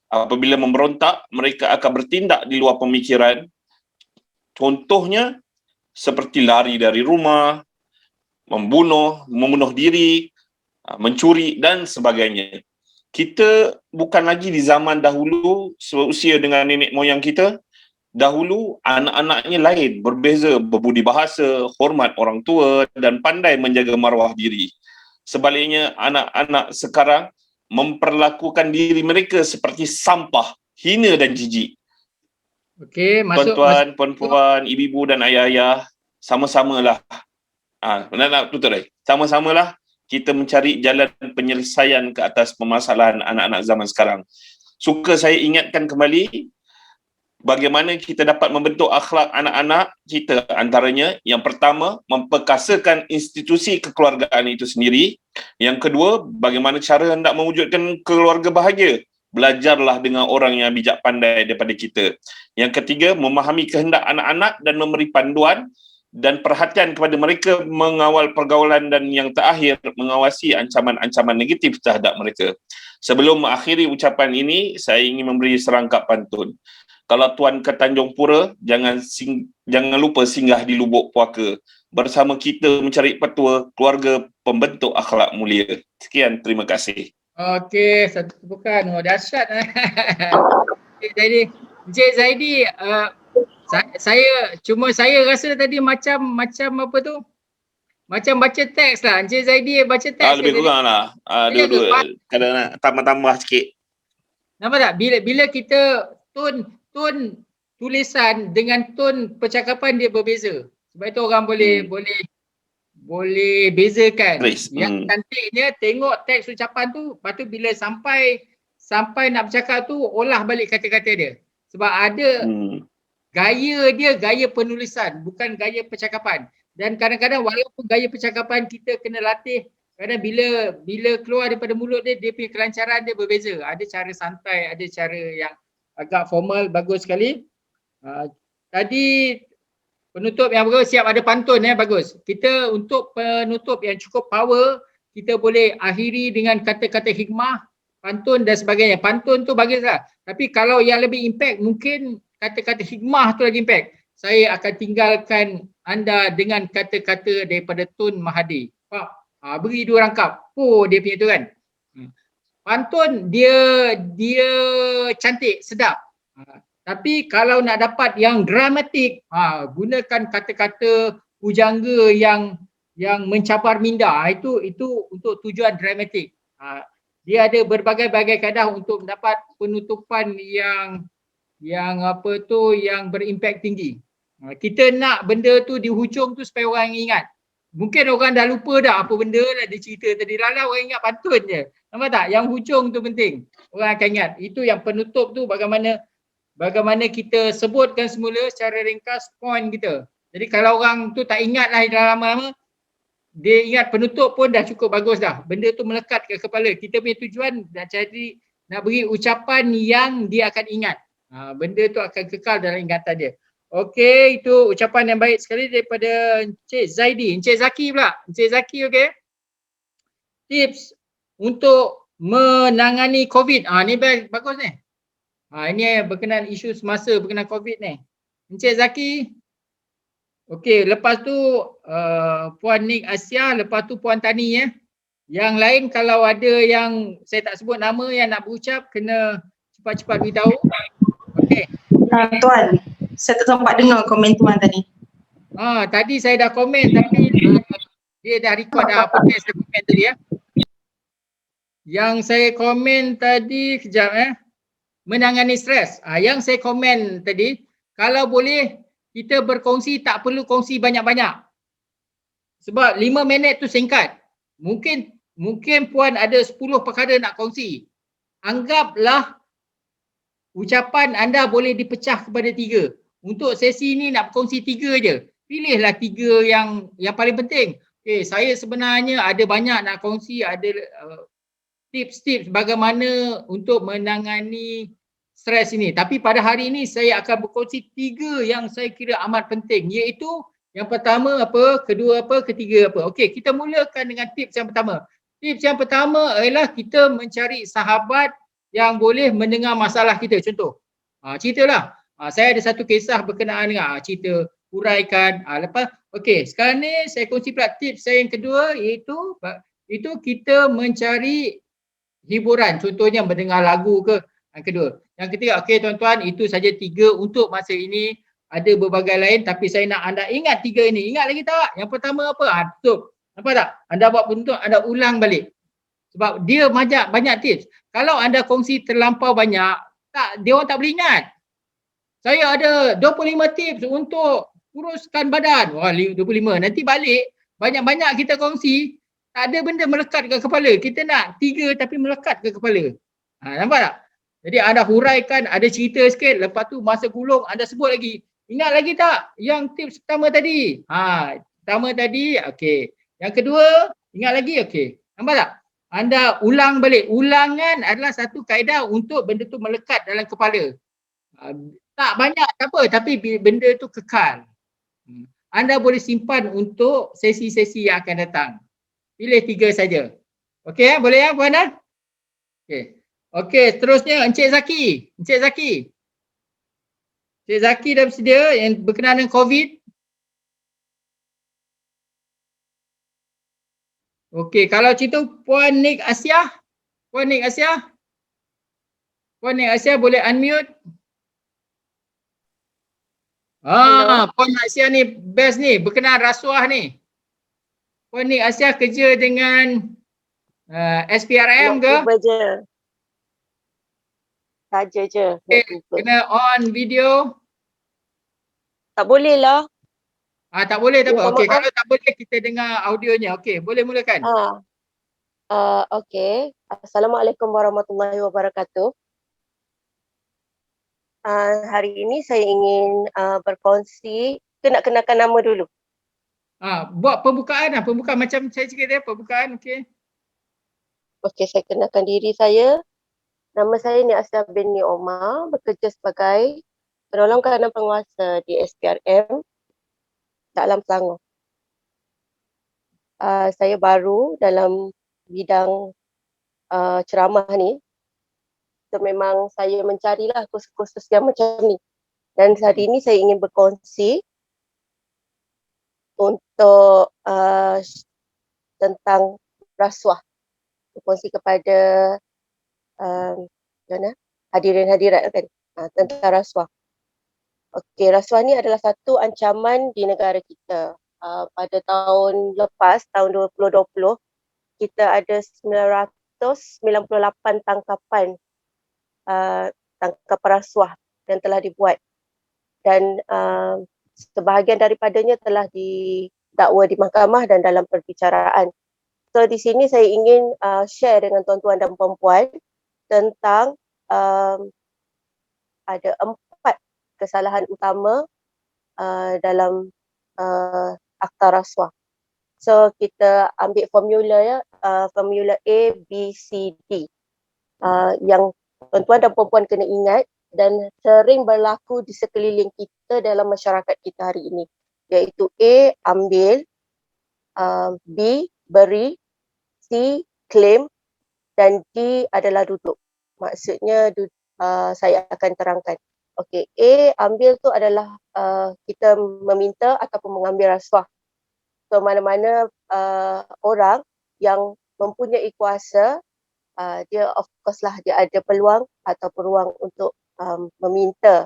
Apabila memberontak, mereka akan bertindak di luar pemikiran. Contohnya, seperti lari dari rumah, membunuh diri, mencuri dan sebagainya. Kita bukan lagi di zaman dahulu seusia dengan nenek moyang kita. Dahulu anak-anaknya lain, berbeza, berbudi bahasa, hormat orang tua dan pandai menjaga maruah diri. Sebaliknya anak-anak sekarang memperlakukan diri mereka seperti sampah, hina dan jijik. Okey, Tuan-tuan, puan-puan, ibu-ibu dan ayah-ayah, sama-samalah. Nak tutup dah. Sama-samalah kita mencari jalan penyelesaian ke atas permasalahan anak-anak zaman sekarang. Suka saya ingatkan kembali bagaimana kita dapat membentuk akhlak anak-anak kita, antaranya yang pertama, memperkasakan institusi kekeluargaan itu sendiri. Yang kedua, bagaimana cara hendak mewujudkan keluarga bahagia. Belajarlah dengan orang yang bijak pandai daripada kita. Yang ketiga, memahami kehendak anak-anak dan memberi panduan dan perhatian kepada mereka mengawal pergaulan, dan yang terakhir, mengawasi ancaman-ancaman negatif terhadap mereka. Sebelum mengakhiri ucapan ini, saya ingin memberi serangkap pantun. Kalau tuan ke Tanjung Pura, jangan lupa singgah di Lubuk Puaka. Bersama kita mencari petua keluarga pembentuk akhlak mulia. Sekian, terima kasih. Okey, satu tepukan. Oh, dahsyat. Encik Zaidi, saya rasa tadi macam apa tu? Macam baca teks lah. Encik Zaidi baca teks. Lebih kurang lah. Kadang nak tambah-tambah sikit. Nampak tak? Bila kita tone tulisan dengan tone percakapan dia berbeza. Sebab itu orang boleh bezakan. Yang cantiknya tengok teks ucapan tu, lepas tu bila sampai nak bercakap tu olah balik kata-kata dia. Sebab ada gaya dia, gaya penulisan, bukan gaya percakapan. Dan kadang-kadang walaupun gaya percakapan kita kena latih, kadang bila keluar daripada mulut dia punya kelancaran dia berbeza. Ada cara santai, ada cara yang agak formal, bagus sekali. Tadi penutup yang bagus, siap ada pantun bagus. Kita untuk penutup yang cukup power, kita boleh akhiri dengan kata-kata hikmah, pantun dan sebagainya. Pantun tu baguslah. Tapi kalau yang lebih impact, mungkin kata-kata hikmah tu lagi impact. Saya akan tinggalkan anda dengan kata-kata daripada Tun Mahathir. Beri 2 rangkap. Dia punya tu kan. Pantun dia cantik, sedap. Tapi kalau nak dapat yang dramatik, gunakan kata-kata pujangga yang mencabar minda. Itu untuk tujuan dramatik. Dia ada berbagai-bagai kaedah untuk mendapat penutupan yang berimpak tinggi. Kita nak benda tu di hujung tu supaya orang ingat. Mungkin orang dah lupa dah apa benda lah dia cerita tadi. Lala orang ingat pantun je. Nampak tak? Yang hujung tu penting. Orang akan ingat. Itu yang penutup tu bagaimana kita sebutkan semula secara ringkas point kita. Jadi kalau orang tu tak ingat lah lama-lama, dia ingat penutup pun dah cukup bagus dah. Benda tu melekat ke kepala. Kita punya tujuan nak beri ucapan yang dia akan ingat. Benda tu akan kekal dalam ingatan dia. Okey, itu ucapan yang baik sekali daripada Encik Zaidi. Encik Zaki pula. Encik Zaki, okey. Tips untuk menangani COVID. Ni bagus ni. Ini berkenaan isu semasa berkenaan COVID ni. Encik Zaki. Okey, lepas tu Puan Nik Asia, lepas tu Puan Tani Yang lain kalau ada yang saya tak sebut nama yang nak berucap, kena cepat-cepat beritahu. Okey. Tuan, saya tak sempat dengar komen tuan tadi. Tadi saya dah komen tapi dia dah record dah apa yang saya komen tadi Yang saya komen tadi, kejap menangani stres. Yang saya komen tadi, kalau boleh kita berkongsi, tak perlu kongsi banyak-banyak. Sebab 5 minit tu singkat. Mungkin puan ada 10 perkara nak kongsi. Anggaplah ucapan anda boleh dipecah kepada 3. Untuk sesi ni nak kongsi 3 je. Pilihlah 3 yang paling penting. Okay, saya sebenarnya ada banyak nak kongsi, ada tips-tips bagaimana untuk menangani stres ini. Tapi pada hari ini saya akan berkongsi 3 yang saya kira amat penting, iaitu yang pertama apa, kedua apa, ketiga apa. Okey, kita mulakan dengan tips yang pertama. Tips yang pertama adalah kita mencari sahabat yang boleh mendengar masalah kita. Contoh, ceritalah. Saya ada satu kisah berkenaan dengan cerita huraikan. Lepas, okey, sekarang ni saya kongsi pula tips saya yang kedua, iaitu kita mencari hiburan. Contohnya mendengar lagu ke. Yang kedua. Yang ketiga, okey tuan-tuan, itu saja 3 untuk masa ini. Ada berbagai lain tapi saya nak anda ingat 3 ini. Ingat lagi tak? Yang pertama apa? Betul. Nampak tak? Anda buat untuk anda ulang balik. Sebab dia banyak tips. Kalau anda kongsi terlampau banyak, dia orang tak boleh ingat. Saya ada 25 tips untuk kuruskan badan. Wah, 25. Nanti balik, banyak-banyak kita kongsi, tak ada benda melekat ke kepala. Kita nak 3 tapi melekat ke kepala. Nampak tak? Jadi anda huraikan, ada cerita sikit, lepas tu masa gulung anda sebut lagi. Ingat lagi tak yang tips pertama tadi? Pertama tadi, okey. Yang kedua, ingat lagi, okey. Nampak tak? Anda ulang balik. Ulangan adalah satu kaedah untuk benda tu melekat dalam kepala. Tak banyak apa, tapi benda tu kekal. Anda boleh simpan untuk sesi-sesi yang akan datang. Pilih 3 saja. Okey, boleh ya, puan? Okey. Okey, seterusnya Encik Zaki. Encik Zaki dah bersedia yang berkenaan dengan COVID? Okey, kalau cerita Puan Nik Asia. Puan Nik Asia boleh unmute. Puan Nik Asia ni best ni, berkenaan rasuah ni. Puan Nik Asia kerja dengan SPRM ke? Cuba je. Saja je. Okay, kena on video. Tak boleh lah. Tak boleh tak apa. Okey, Maaf. kalau tak boleh kita dengar audionya. Okey, boleh mulakan. Okey. Assalamualaikum warahmatullahi wabarakatuh. Hari ini saya ingin berkongsi. Nak kenalkan nama dulu. Buat pembukaan lah. Pembukaan macam saya cakap dia, pembukaan. Okey. Okey, saya kenalkan diri saya. Nama saya Nik Asia binti Omar, bekerja sebagai penolong kanan penguasa di SPRM dalam Selangor. Saya baru dalam bidang ceramah ni. So memang saya mencarilah kursus-kursus yang macam ni. Dan hari ini saya ingin berkongsi untuk tentang rasuah. Berkongsi kepada hadirin-hadirat kan, tentang rasuah. Okey, rasuah ni adalah satu ancaman di negara kita. Pada tahun lepas, tahun 2020, kita ada 998 tangkapan rasuah yang telah dibuat. Dan sebahagian daripadanya telah didakwa di mahkamah dan dalam perbicaraan. So di sini saya ingin share dengan tuan-tuan dan puan-puan tentang ada 4 kesalahan utama dalam akta rasuah. So kita ambil formula ya, formula A, B, C, D yang tuan-tuan dan puan-puan kena ingat dan sering berlaku di sekeliling kita dalam masyarakat kita hari ini, iaitu A, ambil, B, beri, C, claim, dan D adalah duduk. Maksudnya saya akan terangkan. Okey, A, ambil tu adalah kita meminta ataupun mengambil rasuah. So mana-mana orang yang mempunyai kuasa, dia of course lah dia ada peluang ataupun ruang untuk meminta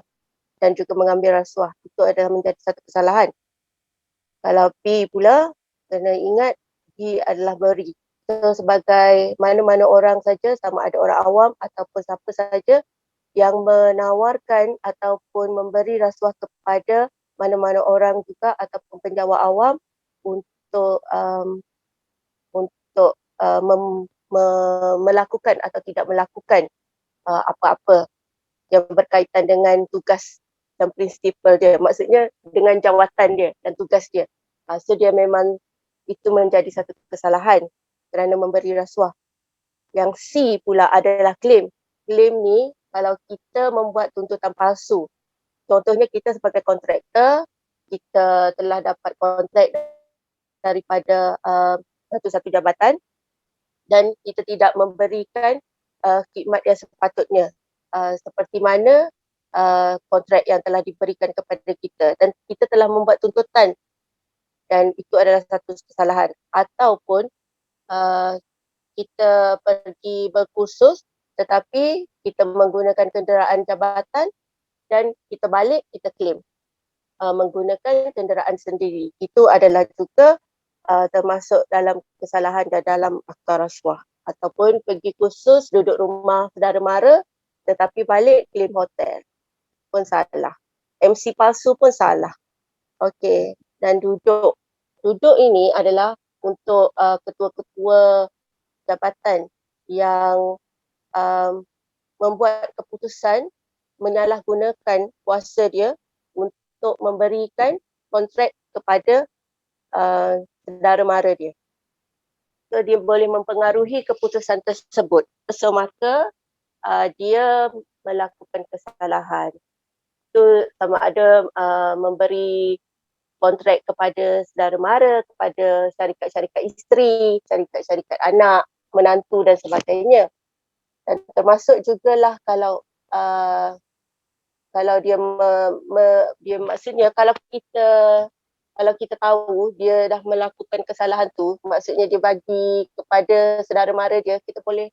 dan juga mengambil rasuah. Itu adalah menjadi satu kesalahan. Kalau B pula, kena ingat D adalah beri. So sebagai mana-mana orang saja, sama ada orang awam ataupun siapa saja yang menawarkan ataupun memberi rasuah kepada mana-mana orang juga ataupun penjawat awam untuk untuk melakukan atau tidak melakukan apa-apa yang berkaitan dengan tugas dan prinsipal dia, maksudnya dengan jawatan dia dan tugas dia. So dia memang itu menjadi satu kesalahan kerana memberi rasuah. Yang C pula adalah claim. Claim ni kalau kita membuat tuntutan palsu. Contohnya kita sebagai kontraktor, kita telah dapat kontrak daripada satu jabatan dan kita tidak memberikan khidmat yang sepatutnya seperti mana kontrak yang telah diberikan kepada kita, dan kita telah membuat tuntutan dan itu adalah satu kesalahan. Ataupun kita pergi berkursus tetapi kita menggunakan kenderaan jabatan dan kita balik kita claim menggunakan kenderaan sendiri. Itu adalah juga termasuk dalam kesalahan dan dalam akta rasuah. Ataupun pergi kursus, duduk rumah saudara mara tetapi balik claim hotel pun salah. MC palsu pun salah. Okey, dan duduk ini adalah untuk ketua-ketua jabatan yang membuat keputusan menyalahgunakan kuasa dia untuk memberikan kontrak kepada saudara mara dia. So dia boleh mempengaruhi keputusan tersebut. So maka dia melakukan kesalahan. Itu sama ada memberi kontrak kepada saudara mara, kepada syarikat-syarikat isteri, syarikat-syarikat anak, menantu dan sebagainya. Dan termasuk jugalah kalau dia dia maksudnya kalau kita tahu dia dah melakukan kesalahan tu, maksudnya dia bagi kepada saudara mara dia, kita boleh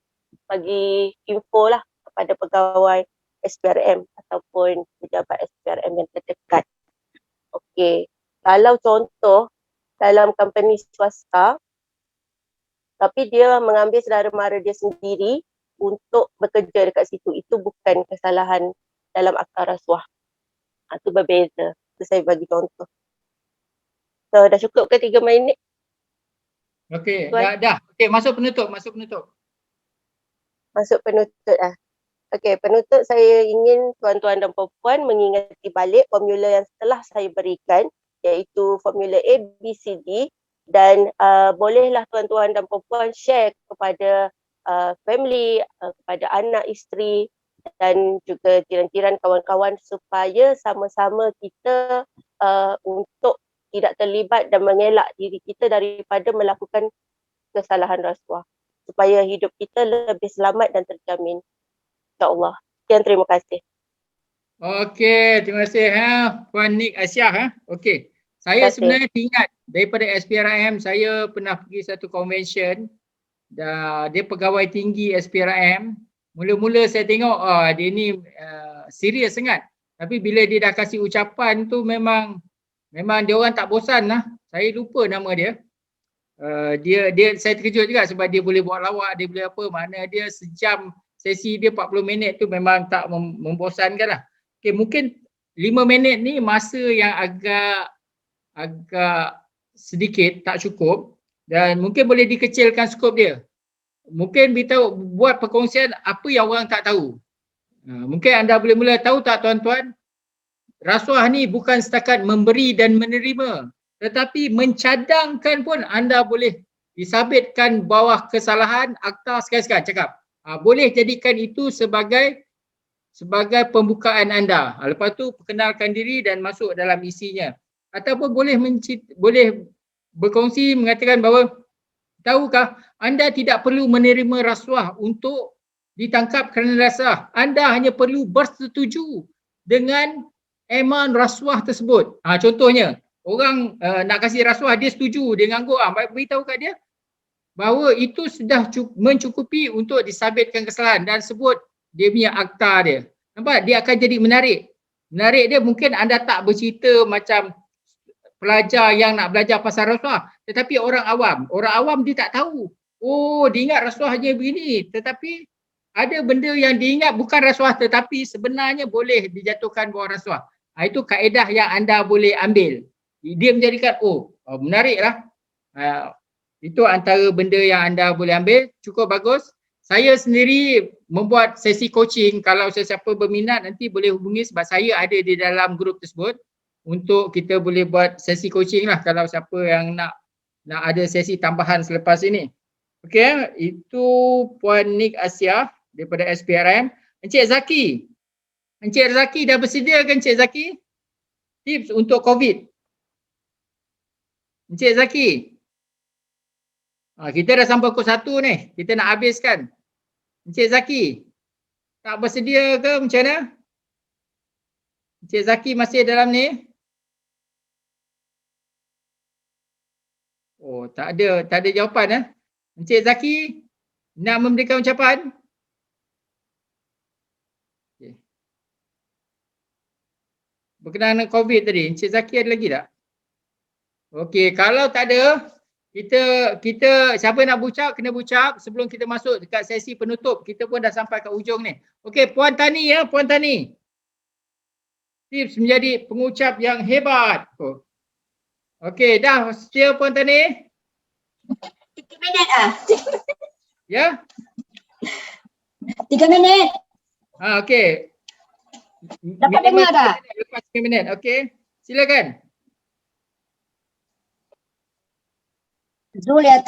bagi info lah kepada pegawai SPRM ataupun pejabat SPRM yang terdekat. Okey, kalau contoh dalam company swasta tapi dia mengambil saudara mara dia sendiri untuk bekerja dekat situ, itu bukan kesalahan dalam akta rasuah. Itu berbeza. Itu saya bagi contoh. So dah cukup ke 3 minit? Okey, dah. Okey, masuk penutup. Masuk penutup lah. Okey, penutup saya ingin tuan-tuan dan puan-puan mengingati balik formula yang telah saya berikan, iaitu formula A, B, C, D, dan bolehlah tuan-tuan dan puan-puan share kepada family, kepada anak, isteri dan juga jiran-jiran, kawan-kawan supaya sama-sama kita untuk tidak terlibat dan mengelak diri kita daripada melakukan kesalahan rasuah, supaya hidup kita lebih selamat dan terjamin. InsyaAllah. Sekian, terima kasih. Okey, terima kasih Puan Nik Aisyah. Okey. Saya sebenarnya ingat daripada SPRM, saya pernah pergi satu convention. Dia pegawai tinggi SPRM. Mula-mula saya tengok dia ni serius sangat. Tapi bila dia dah kasih ucapan tu memang dia orang tak bosan lah. Saya lupa nama dia. Dia saya terkejut juga sebab dia boleh buat lawak, dia boleh apa, mana dia sejam, sesi dia 40 minit tu memang tak membosankan lah. Okay, mungkin 5 minit ni masa yang agak sedikit, tak cukup, dan mungkin boleh dikecilkan skop dia. Mungkin beritahu, buat perkongsian apa yang orang tak tahu. Mungkin anda boleh mula tahu tak tuan-tuan, rasuah ni bukan setakat memberi dan menerima, tetapi mencadangkan pun anda boleh disabitkan bawah kesalahan akta sekali-sekali cakap. Boleh jadikan itu sebagai pembukaan anda. Lepas tu perkenalkan diri dan masuk dalam isinya. Ataupun boleh berkongsi mengatakan bahawa tahukah anda tidak perlu menerima rasuah untuk ditangkap kerana rasuah. Anda hanya perlu bersetuju dengan amount rasuah tersebut. Contohnya, orang nak kasih rasuah, dia setuju, dia ngangguk, beritahu kat dia bahawa itu sudah mencukupi untuk disabitkan kesalahan dan sebut dia punya akta dia. Nampak? Dia akan jadi menarik. Menarik dia mungkin anda tak bercerita macam pelajar yang nak belajar pasal rasuah, tetapi orang awam dia tak tahu. Oh, dia ingat rasuah hanya begini, tetapi ada benda yang diingat bukan rasuah tetapi sebenarnya boleh dijatuhkan bawah rasuah. Itu kaedah yang anda boleh ambil. Dia menjadikan menariklah. Itu antara benda yang anda boleh ambil, cukup bagus. Saya sendiri membuat sesi coaching, kalau sesiapa berminat nanti boleh hubungi sebab saya ada di dalam grup tersebut untuk kita boleh buat sesi coaching lah kalau siapa yang nak ada sesi tambahan selepas ini. Okey, itu Puan Nik Asia daripada SPRM. Encik Zaki. Encik Zaki dah bersedia ke Encik Zaki? Tips untuk COVID. Encik Zaki. Kita dah sampai pukul 1 ni. Kita nak habiskan. Encik Zaki. Tak bersedia ke macam mana? Encik Zaki masih dalam ni? Oh, tak ada jawapan Encik Zaki nak memberikan ucapan? Okay. Berkenaan dengan COVID tadi, Encik Zaki ada lagi tak? Okey, kalau tak ada, kita siapa nak bucak kena bucak sebelum kita masuk dekat sesi penutup. Kita pun dah sampai ke ujung ni. Okey, Puan Tani Puan Tani. Tips menjadi pengucap yang hebat. Okey, dah setia Puan Tani? 3 minit Ya? 3 minit. Okey. Dapat dengar tak? Lepas 3 minit. Okey. Silakan. Zul ya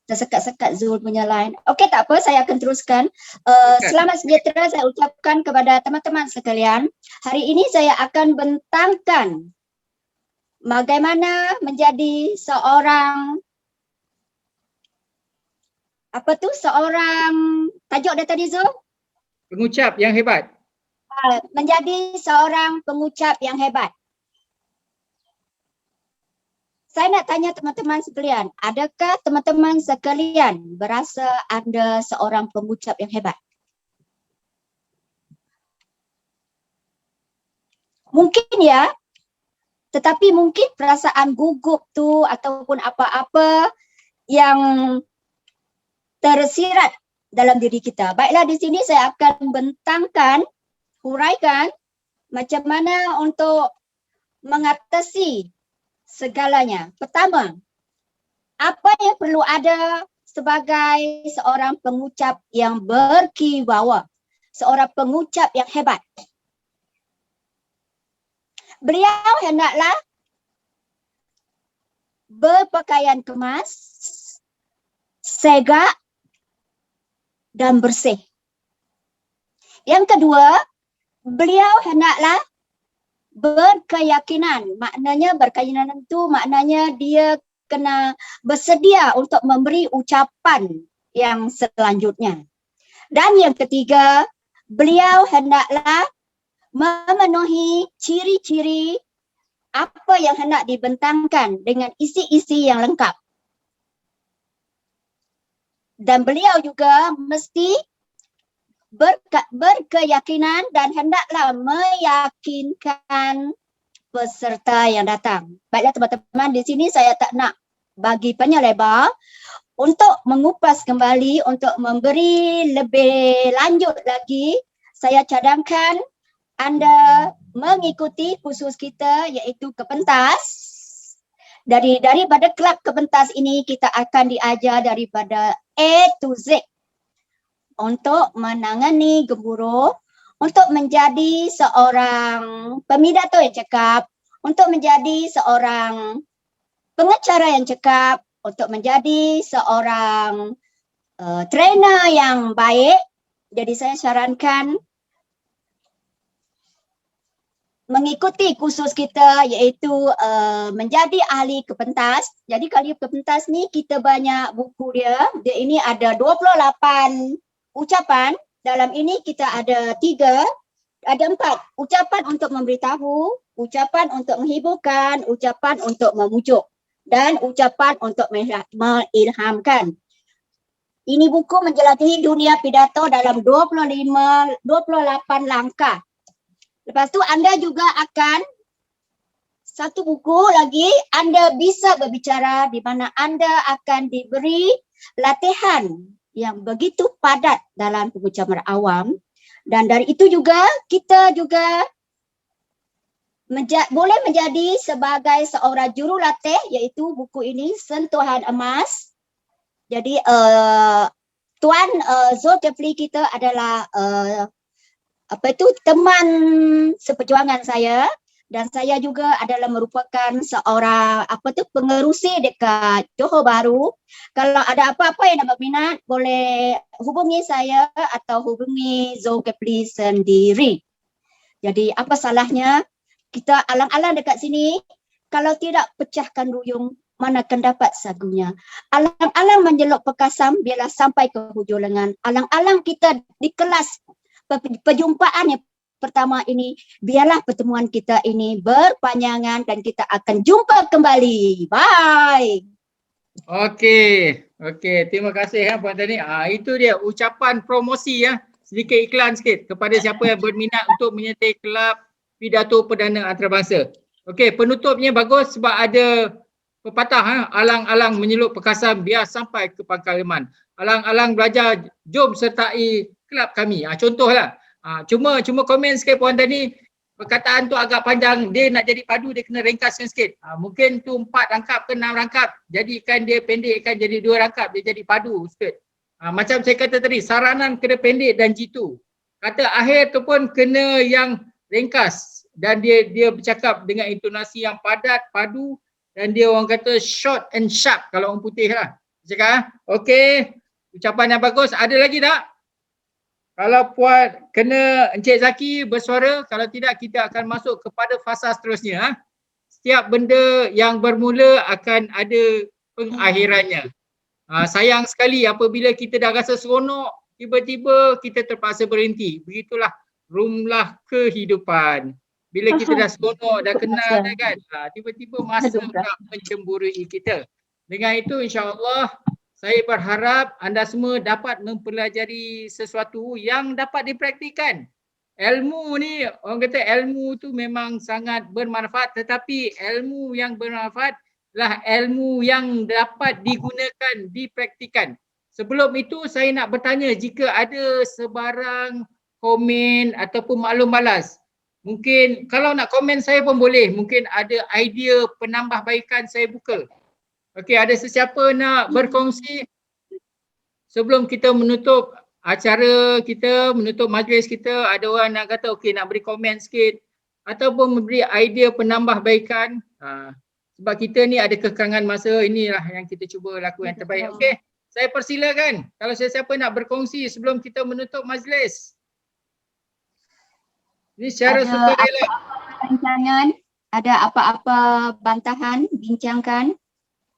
tersekat-sekat Zul punya line. Okey, tak apa, saya akan teruskan. Selamat sejahtera saya ucapkan kepada teman-teman sekalian. Hari ini saya akan bentangkan bagaimana menjadi seorang tajuk dia tadi Zul? Pengucap yang hebat. Menjadi seorang pengucap yang hebat. Saya nak tanya teman-teman sekalian, adakah teman-teman sekalian berasa anda seorang pengucap yang hebat? Mungkin ya, tetapi mungkin perasaan gugup tu ataupun apa-apa yang tersirat dalam diri kita. Baiklah, di sini saya akan bentangkan, huraikan macam mana untuk mengatasi segalanya. Pertama, apa yang perlu ada sebagai seorang pengucap yang berkibawa, seorang pengucap yang hebat? Beliau hendaklah berpakaian kemas, segak dan bersih. Yang kedua, beliau hendaklah berkeyakinan. Maknanya berkeyakinan itu maknanya dia kena bersedia untuk memberi ucapan yang selanjutnya. Dan yang ketiga, beliau hendaklah memenuhi ciri-ciri apa yang hendak dibentangkan dengan isi-isi yang lengkap. Dan beliau juga mesti berkeyakinan dan hendaklah meyakinkan peserta yang datang. Baiklah teman-teman, di sini saya tak nak bagi panjang lebar untuk mengupas kembali, untuk memberi lebih lanjut lagi. Saya cadangkan anda mengikuti kursus kita iaitu kepentas. Daripada kelab kepentas ini kita akan diajar daripada A to Z untuk menangani gemuruh, untuk menjadi seorang pemidato yang cekap, untuk menjadi seorang pengacara yang cekap, untuk menjadi seorang trainer yang baik. Jadi saya sarankan mengikuti kursus kita iaitu menjadi ahli kepentas. Jadi kali kepentas ni kita banyak buku dia. Dia ini ada 28 ucapan. Dalam ini kita ada 4 ucapan untuk memberitahu, ucapan untuk menghiburkan, ucapan untuk memujuk dan ucapan untuk mengilhamkan. Ini buku menjelajahi dunia pidato dalam 28 langkah. Lepas tu anda juga akan satu buku lagi, anda bisa berbicara di mana anda akan diberi latihan yang begitu padat dalam pengucapan awam. Dan dari itu juga kita juga boleh menjadi sebagai seorang jurulatih, iaitu buku ini Sentuhan Emas. Jadi Tuan Zulkifli kita adalah teman seperjuangan saya, dan saya juga adalah merupakan seorang pengerusi dekat Johor Bahru. Kalau ada apa-apa yang nak berminat, boleh hubungi saya atau hubungi Zulkifli sendiri. Jadi apa salahnya kita alang-alang dekat sini, kalau tidak pecahkan ruyung, mana akan dapat sagunya. Alang-alang menjelok pekasam, biarlah sampai ke hujung lengan. Alang-alang kita di kelas perjumpaan yang pertama ini, biarlah pertemuan kita ini berpanjangan dan kita akan jumpa kembali. Bye. Okey, terima kasih Puan Tani. Itu dia ucapan promosi ya. Sedikit iklan sikit kepada siapa yang berminat untuk menyertai kelab pidato perdana antarabangsa. Okey, penutupnya bagus sebab ada pepatah alang-alang menyelup perkasan biar sampai ke pangkal leman. Alang-alang belajar, jom sertai kelab kami. Contohlah. Cuma komen sikit Puan Tani, perkataan tu agak panjang, dia nak jadi padu dia kena ringkaskan sikit. Mungkin tu 4 rangkap ke 6 rangkap, jadikan dia pendekkan jadi 2 rangkap, dia jadi padu sikit. Macam saya kata tadi, saranan kena pendek dan jitu. Kata akhir tu pun kena yang ringkas dan dia bercakap dengan intonasi yang padat, padu, dan dia orang kata short and sharp kalau orang putih lah. Cakap okey, ucapan yang bagus. Ada lagi tak? Kalau Puan kena Encik Zaki bersuara, kalau tidak kita akan masuk kepada fasa seterusnya. Setiap benda yang bermula akan ada pengakhirannya. Sayang sekali apabila kita dah rasa seronok, tiba-tiba kita terpaksa berhenti. Begitulah rumlah kehidupan. Bila kita dah seronok, dah kenal dah kan, tiba-tiba masa nak mencemburui kita. Dengan itu insya-Allah saya berharap anda semua dapat mempelajari sesuatu yang dapat dipraktikan. Ilmu ni, orang kata ilmu tu memang sangat bermanfaat, tetapi ilmu yang bermanfaat lah ilmu yang dapat digunakan, dipraktikan. Sebelum itu saya nak bertanya, jika ada sebarang komen ataupun maklum balas, mungkin kalau nak komen saya pun boleh, mungkin ada idea penambahbaikan saya buka. Okey, ada sesiapa nak berkongsi sebelum kita menutup acara kita, menutup majlis kita? Ada orang nak kata okey nak beri komen sikit ataupun memberi idea penambahbaikan. Sebab kita ni ada kekangan masa, inilah yang kita cuba lakukan yang terbaik. Okey, saya persilakan kalau sesiapa nak berkongsi sebelum kita menutup majlis. Ini secara sukarela. Rancangan, ada apa-apa bantahan, bincangkan?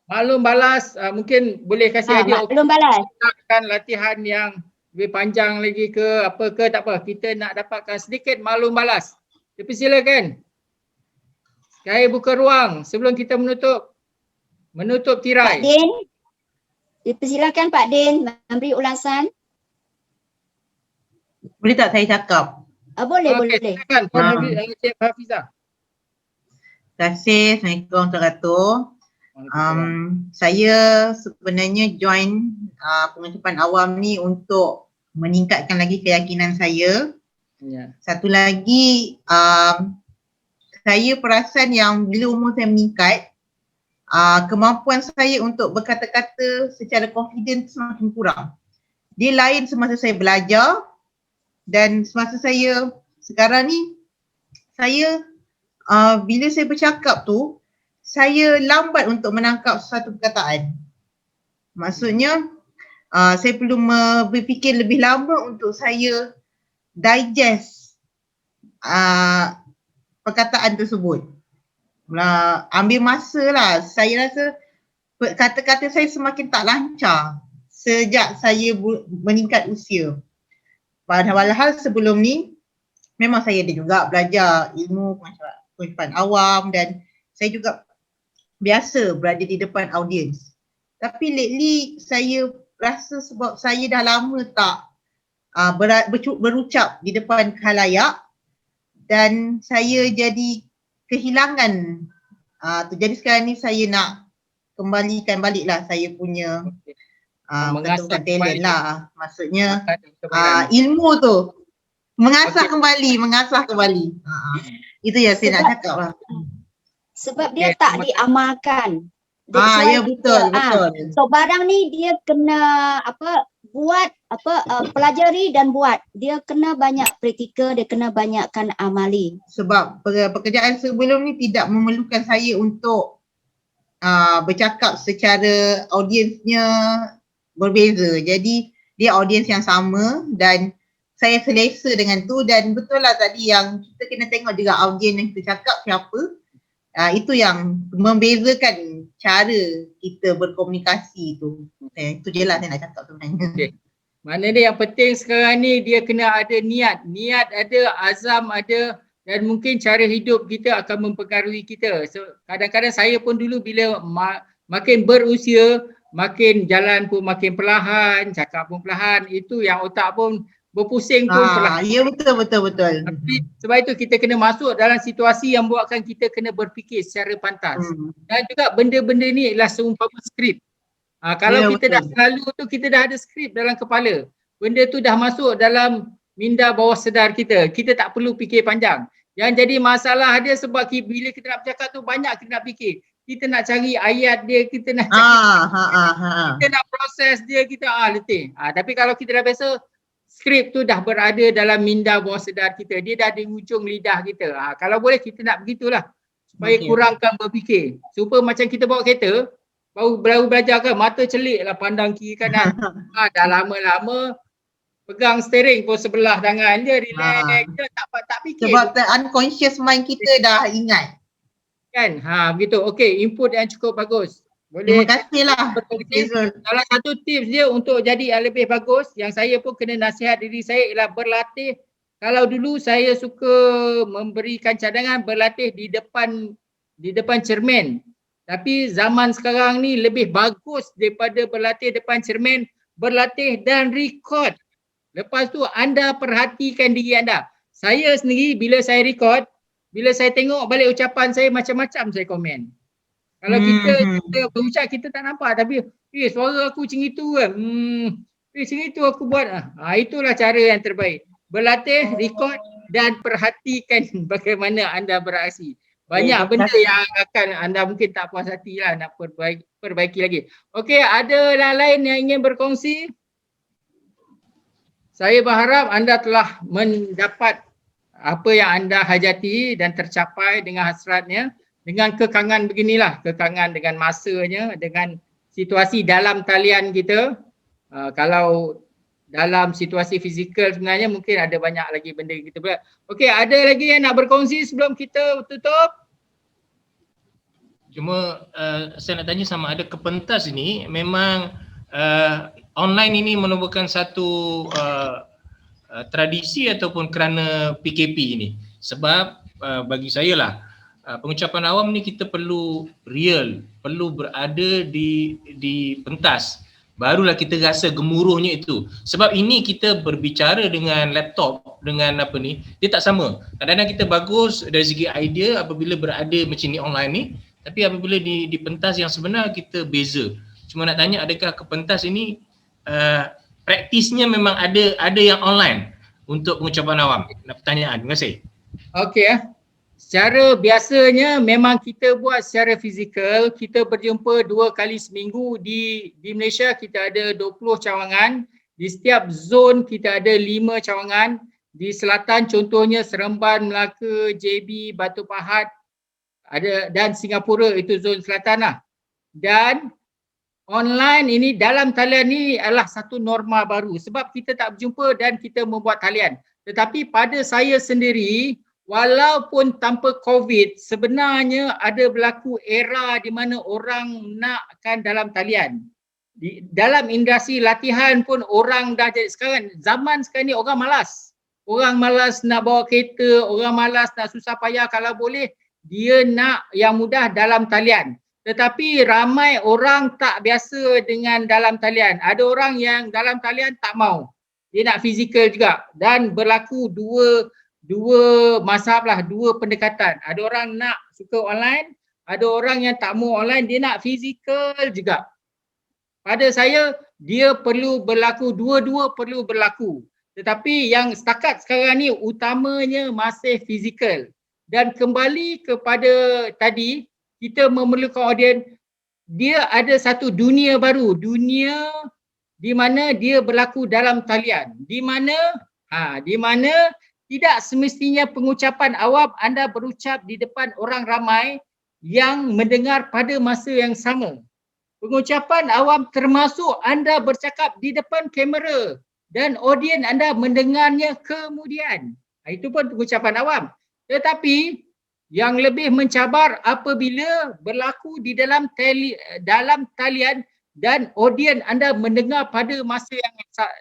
Maklum balas, mungkin boleh kasih idea. Maklum balas. Kan latihan yang lebih panjang lagi ke apa ke, tak apa. Kita nak dapatkan sedikit maklum balas. Dipersilakan. Saya buka ruang sebelum kita menutup tirai. Pak Din, dipersilakan Pak Din memberi ulasan. Boleh tak saya cakap? Boleh. Silakan Puan Cik Hafizah. Terima kasih. Assalamualaikum warahmatullahi wabarakatuh. Saya sebenarnya join pengucapan awam ni untuk meningkatkan lagi keyakinan saya. Ya. Satu lagi, saya perasan yang bila umur saya meningkat, kemampuan saya untuk berkata-kata secara confident semakin kurang. Dia lain semasa saya belajar dan semasa saya sekarang ni, saya bila saya bercakap tu, saya lambat untuk menangkap satu perkataan. Maksudnya, saya perlu berfikir lebih lama untuk saya digest perkataan tersebut. Ambil masa lah. Saya rasa kata-kata saya semakin tak lancar sejak saya meningkat usia. Padahal sebelum ni memang saya ada juga belajar ilmu pengucapan awam dan saya juga biasa berada di depan audiens. Tapi lately saya rasa sebab saya dah lama tak berucap di depan khalayak dan saya jadi kehilangan jadi sekarang ni saya nak kembalikan baliklah saya punya bukan talent lah, maksudnya ilmu tu Mengasah Okey. kembali. Itu yang saya nak cakap lah. Sebab dia Okey, tak terima diamalkan. That's why Ya betul, betul. So barang ni dia kena pelajari dan buat. Dia kena banyak praktikal, dia kena banyakkan amali. Sebab pekerjaan sebelum ni tidak memerlukan saya untuk bercakap secara audiensnya berbeza. Jadi dia audiens yang sama dan saya selesa dengan tu, dan betul lah tadi yang kita kena tengok juga audiens yang kita cakap siapa. Itu yang membezakan cara kita berkomunikasi tu. Itu je lah saya nak cakap sebenarnya. Okey. Maknanya yang penting sekarang ni dia kena ada niat. Niat ada, azam ada, dan mungkin cara hidup kita akan mempengaruhi kita. So, kadang-kadang saya pun dulu bila makin berusia, makin jalan pun makin perlahan, cakap pun perlahan, itu yang otak pun berpusing pun perlahan. Ya betul. Tapi sebab itu kita kena masuk dalam situasi yang buatkan kita kena berfikir secara pantas. Dan juga benda-benda ni ialah seumpama skrip. Kalau kita dah selalu tu kita dah ada skrip dalam kepala. Benda tu dah masuk dalam minda bawah sedar kita. Kita tak perlu fikir panjang. Yang jadi masalah dia sebab bila kita nak bercakap tu banyak kita nak fikir. Kita nak cari ayat dia, kita nak cari kita nak proses dia, kita letih. Tapi kalau kita dah biasa, skrip tu dah berada dalam minda bawah sedar kita. Dia dah di ujung lidah kita. Kalau boleh kita nak begitulah. Supaya kurangkan berfikir. Supaya macam kita bawa kereta, baru belajar kan, mata celik lah pandang kiri kanan. Dah lama-lama pegang steering pun sebelah tangan je, relax je, tak fikir. Sebab unconscious mind kita dah ingat. Kan? Begitu. Okey, input yang cukup bagus. Boleh. Terima kasih lah. Salah satu tips dia untuk jadi yang lebih bagus, yang saya pun kena nasihat diri saya ialah berlatih. Kalau dulu saya suka memberikan cadangan berlatih di depan cermin. Tapi zaman sekarang ni lebih bagus daripada berlatih depan cermin, berlatih dan record. Lepas tu anda perhatikan diri anda. Saya sendiri bila saya record, bila saya tengok balik ucapan saya macam-macam saya komen. Kalau kita berucap kita tak nampak tapi suara aku macam itu kan. Macam itu aku buat. Itulah cara yang terbaik. Berlatih, record dan perhatikan bagaimana anda beraksi. Banyak benda yang akan anda mungkin tak puas hati lah nak perbaiki lagi. Okey, ada yang lain yang ingin berkongsi? Saya berharap anda telah mendapat apa yang anda hajati dan tercapai dengan hasratnya. Dengan kekangan beginilah, kekangan dengan masanya, dengan situasi dalam talian kita. Kalau dalam situasi fizikal sebenarnya mungkin ada banyak lagi benda kita buat. Okey, ada lagi yang nak berkongsi sebelum kita tutup? Cuma saya nak tanya sama ada ke pentas ini memang online ini merupakan satu tradisi ataupun kerana PKP ini. Sebab bagi saya lah pengucapan awam ni kita perlu real, perlu berada di pentas. Barulah kita rasa gemuruhnya itu. Sebab ini kita berbicara dengan laptop, dengan apa ni, dia tak sama. Kadang-kadang kita bagus dari segi idea apabila berada macam ni online ni, tapi apabila di pentas yang sebenar kita beza. Cuma nak tanya adakah ke pentas ini praktisnya memang ada yang online untuk pengucapan awam? Nak pertanyaan. Terima kasih. Okey secara biasanya memang kita buat secara fizikal, kita berjumpa 2 kali seminggu di Malaysia. Kita ada 20 cawangan, di setiap zon kita ada 5 cawangan. Di selatan contohnya Seremban, Melaka, JB, Batu Pahat ada, dan Singapura itu zon selatan lah. Dan online ini dalam talian ni adalah satu norma baru sebab kita tak berjumpa dan kita membuat talian. Tetapi pada saya sendiri, walaupun tanpa COVID, sebenarnya ada berlaku era di mana orang nakkan dalam talian. Dalam industri latihan pun orang dah jadi sekarang, zaman sekarang ni orang malas. Orang malas nak bawa kereta, orang malas nak susah payah, kalau boleh dia nak yang mudah dalam talian. Tetapi ramai orang tak biasa dengan dalam talian. Ada orang yang dalam talian tak mau. Dia nak fizikal juga dan berlaku dua mazhab lah, 2 pendekatan. Ada orang nak suka online, ada orang yang tak mau online, dia nak fizikal juga. Pada saya dia perlu berlaku, dua-dua perlu berlaku. Tetapi yang setakat sekarang ni utamanya masih fizikal. Dan kembali kepada tadi, kita memerlukan audiens, dia ada satu dunia baru, dunia di mana dia berlaku dalam talian. Di mana tidak semestinya pengucapan awam anda berucap di depan orang ramai yang mendengar pada masa yang sama. Pengucapan awam termasuk anda bercakap di depan kamera dan audiens anda mendengarnya kemudian. Itu pun pengucapan awam. Tetapi yang lebih mencabar apabila berlaku di dalam talian dan audiens anda mendengar pada masa yang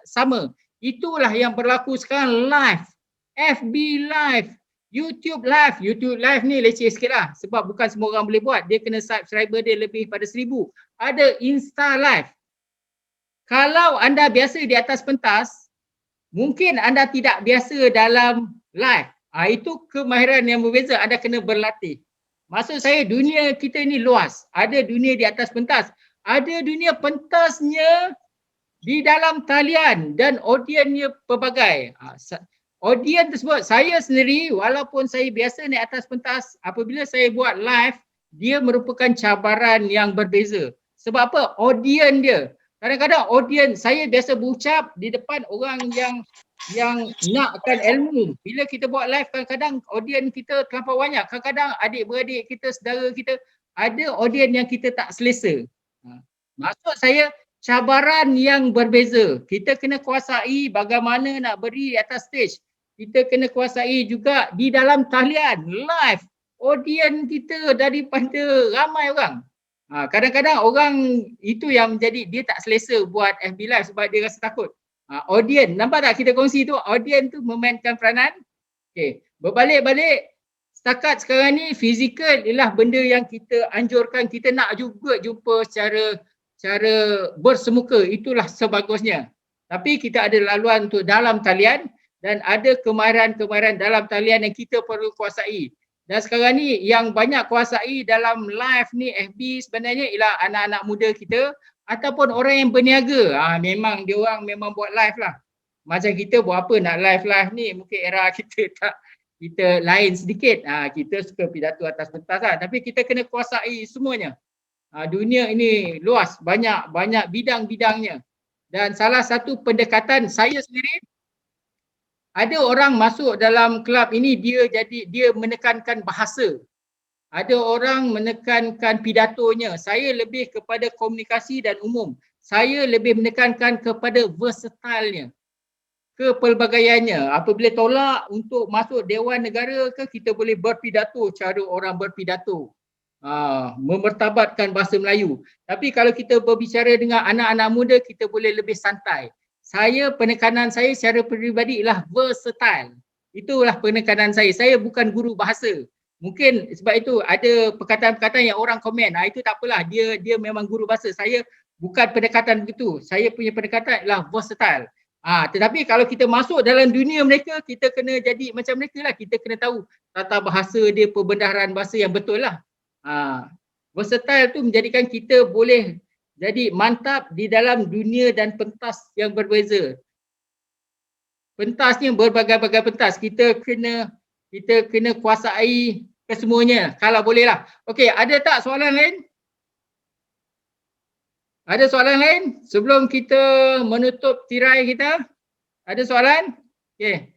sama. Itulah yang berlaku sekarang live. FB live, YouTube live. YouTube live ni leceh sikit lah sebab bukan semua orang boleh buat. Dia kena subscriber dia lebih pada 1000. Ada Insta live. Kalau anda biasa di atas pentas, mungkin anda tidak biasa dalam live. Itu kemahiran yang berbeza, anda kena berlatih. Maksud saya dunia kita ni luas. Ada dunia di atas pentas, ada dunia pentasnya di dalam talian dan audiensnya pelbagai. Audiens tersebut, saya sendiri walaupun saya biasa naik atas pentas, apabila saya buat live, dia merupakan cabaran yang berbeza. Sebab apa? Audiens dia. Kadang-kadang audiens, saya biasa berucap di depan orang yang nakkan ilmu. Bila kita buat live, kadang-kadang audiens kita terlampau banyak. Kadang-kadang adik-beradik kita, saudara kita, ada audiens yang kita tak selesa. Maksud saya, cabaran yang berbeza. Kita kena kuasai bagaimana nak beri di atas stage. Kita kena kuasai juga di dalam talian, live. Audiens kita daripada ramai orang. Kadang-kadang orang itu yang menjadi dia tak selesa buat FB live sebab dia rasa takut. Audiens, nampak tak kita kongsi tu, audiens tu memainkan peranan. Okey, berbalik-balik, setakat sekarang ni fizikal ialah benda yang kita anjurkan. Kita nak juga jumpa secara bersemuka, itulah sebagusnya. Tapi kita ada laluan untuk dalam talian dan ada kemahiran-kemahiran dalam talian yang kita perlu kuasai. Dan sekarang ni yang banyak kuasai dalam live ni FB sebenarnya ialah anak-anak muda kita ataupun orang yang berniaga. Memang dia orang memang buat live lah. Macam kita buat apa nak live ni, mungkin era kita lain sedikit. Kita suka pidato atas pentas lah. Tapi kita kena kuasai semuanya. Dunia ini luas, banyak bidang-bidangnya. Dan salah satu pendekatan saya sendiri, ada orang masuk dalam kelab ini dia menekankan bahasa. Ada orang menekankan pidatonya. Saya lebih kepada komunikasi dan umum. Saya lebih menekankan kepada versatilenya, kepelbagaiannya. Apabila tolak untuk masuk Dewan Negara ke, kita boleh berpidato cara orang berpidato. Memertabatkan bahasa Melayu. Tapi kalau kita berbicara dengan anak-anak muda, kita boleh lebih santai. Penekanan saya secara peribadi ialah versatile. Itulah penekanan saya. Saya bukan guru bahasa. Mungkin sebab itu ada perkataan-perkataan yang orang komen. Itu tak apalah, dia memang guru bahasa. Saya bukan pendekatan begitu. Saya punya pendekatan ialah versatile. Tetapi kalau kita masuk dalam dunia mereka, kita kena jadi macam mereka lah. Kita kena tahu tata bahasa dia, perbendaharaan bahasa yang betul lah. Versatile tu menjadikan kita boleh jadi mantap di dalam dunia dan pentas yang berbeza. Pentasnya berbagai-bagai pentas. Kita kena kuasai kesemuanya kalau boleh lah. Okey, ada tak soalan lain? Ada soalan lain sebelum kita menutup tirai kita? Ada soalan? Okey.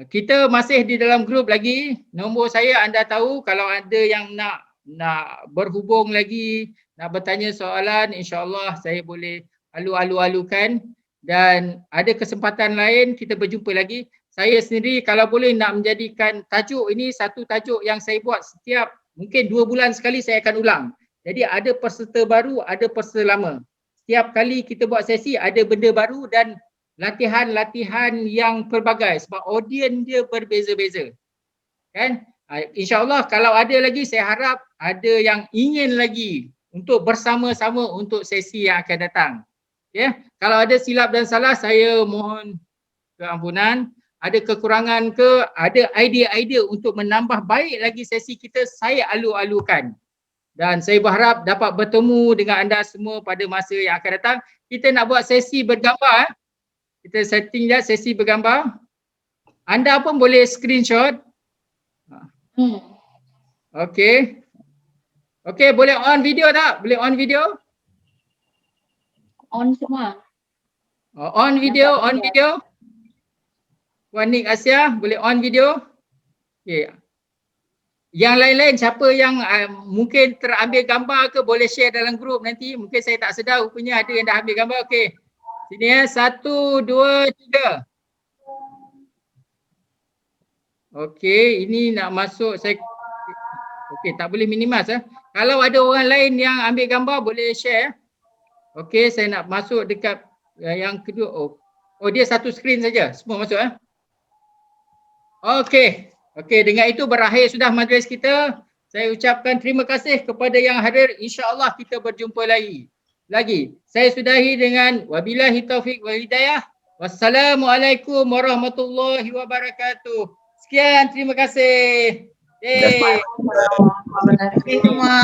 Kita masih di dalam grup lagi. Nombor saya anda tahu. Kalau ada yang nak berhubung lagi, nak bertanya soalan, insya-Allah saya boleh alu-alukan. Dan ada kesempatan lain kita berjumpa lagi. Saya sendiri kalau boleh nak menjadikan tajuk ini satu tajuk yang saya buat setiap mungkin 2 bulan sekali saya akan ulang. Jadi ada peserta baru, ada peserta lama. Setiap kali kita buat sesi ada benda baru dan latihan-latihan yang pelbagai sebab audiens dia berbeza-beza. Kan? InsyaAllah kalau ada lagi, saya harap ada yang ingin lagi untuk bersama-sama untuk sesi yang akan datang. Kalau ada silap dan salah, saya mohon keampunan. Ada kekurangan ke, ada idea-idea untuk menambah baik lagi sesi kita, saya alu-alukan. Dan saya berharap dapat bertemu dengan anda semua pada masa yang akan datang. Kita nak buat sesi bergambar. Kita setting je sesi bergambar. Anda pun boleh screenshot. Okey. Okey, boleh on video tak? Boleh on video? On semua. On video, on video. Puan Nik Asia, boleh on video? Okey. Yang lain-lain siapa yang mungkin terambil gambar ke boleh share dalam grup nanti. Mungkin saya tak sedar rupanya ada yang dah ambil gambar. Okey. Sini 1, 2, 3. Okey, ini nak masuk saya. Okey, tak boleh minimize . Kalau ada orang lain yang ambil gambar boleh share. Okey, saya nak masuk dekat yang kedua. Oh dia satu skrin saja. Semua masuk Okey. Okey, dengan itu berakhir sudah majlis kita. Saya ucapkan terima kasih kepada yang hadir. InsyaAllah kita berjumpa lagi. Saya sudahi dengan wabillahi taufiq wal hidayah. Wassalamualaikum warahmatullahi wabarakatuh. Sekian, terima kasih. Terima kasih. Terima kasih semua.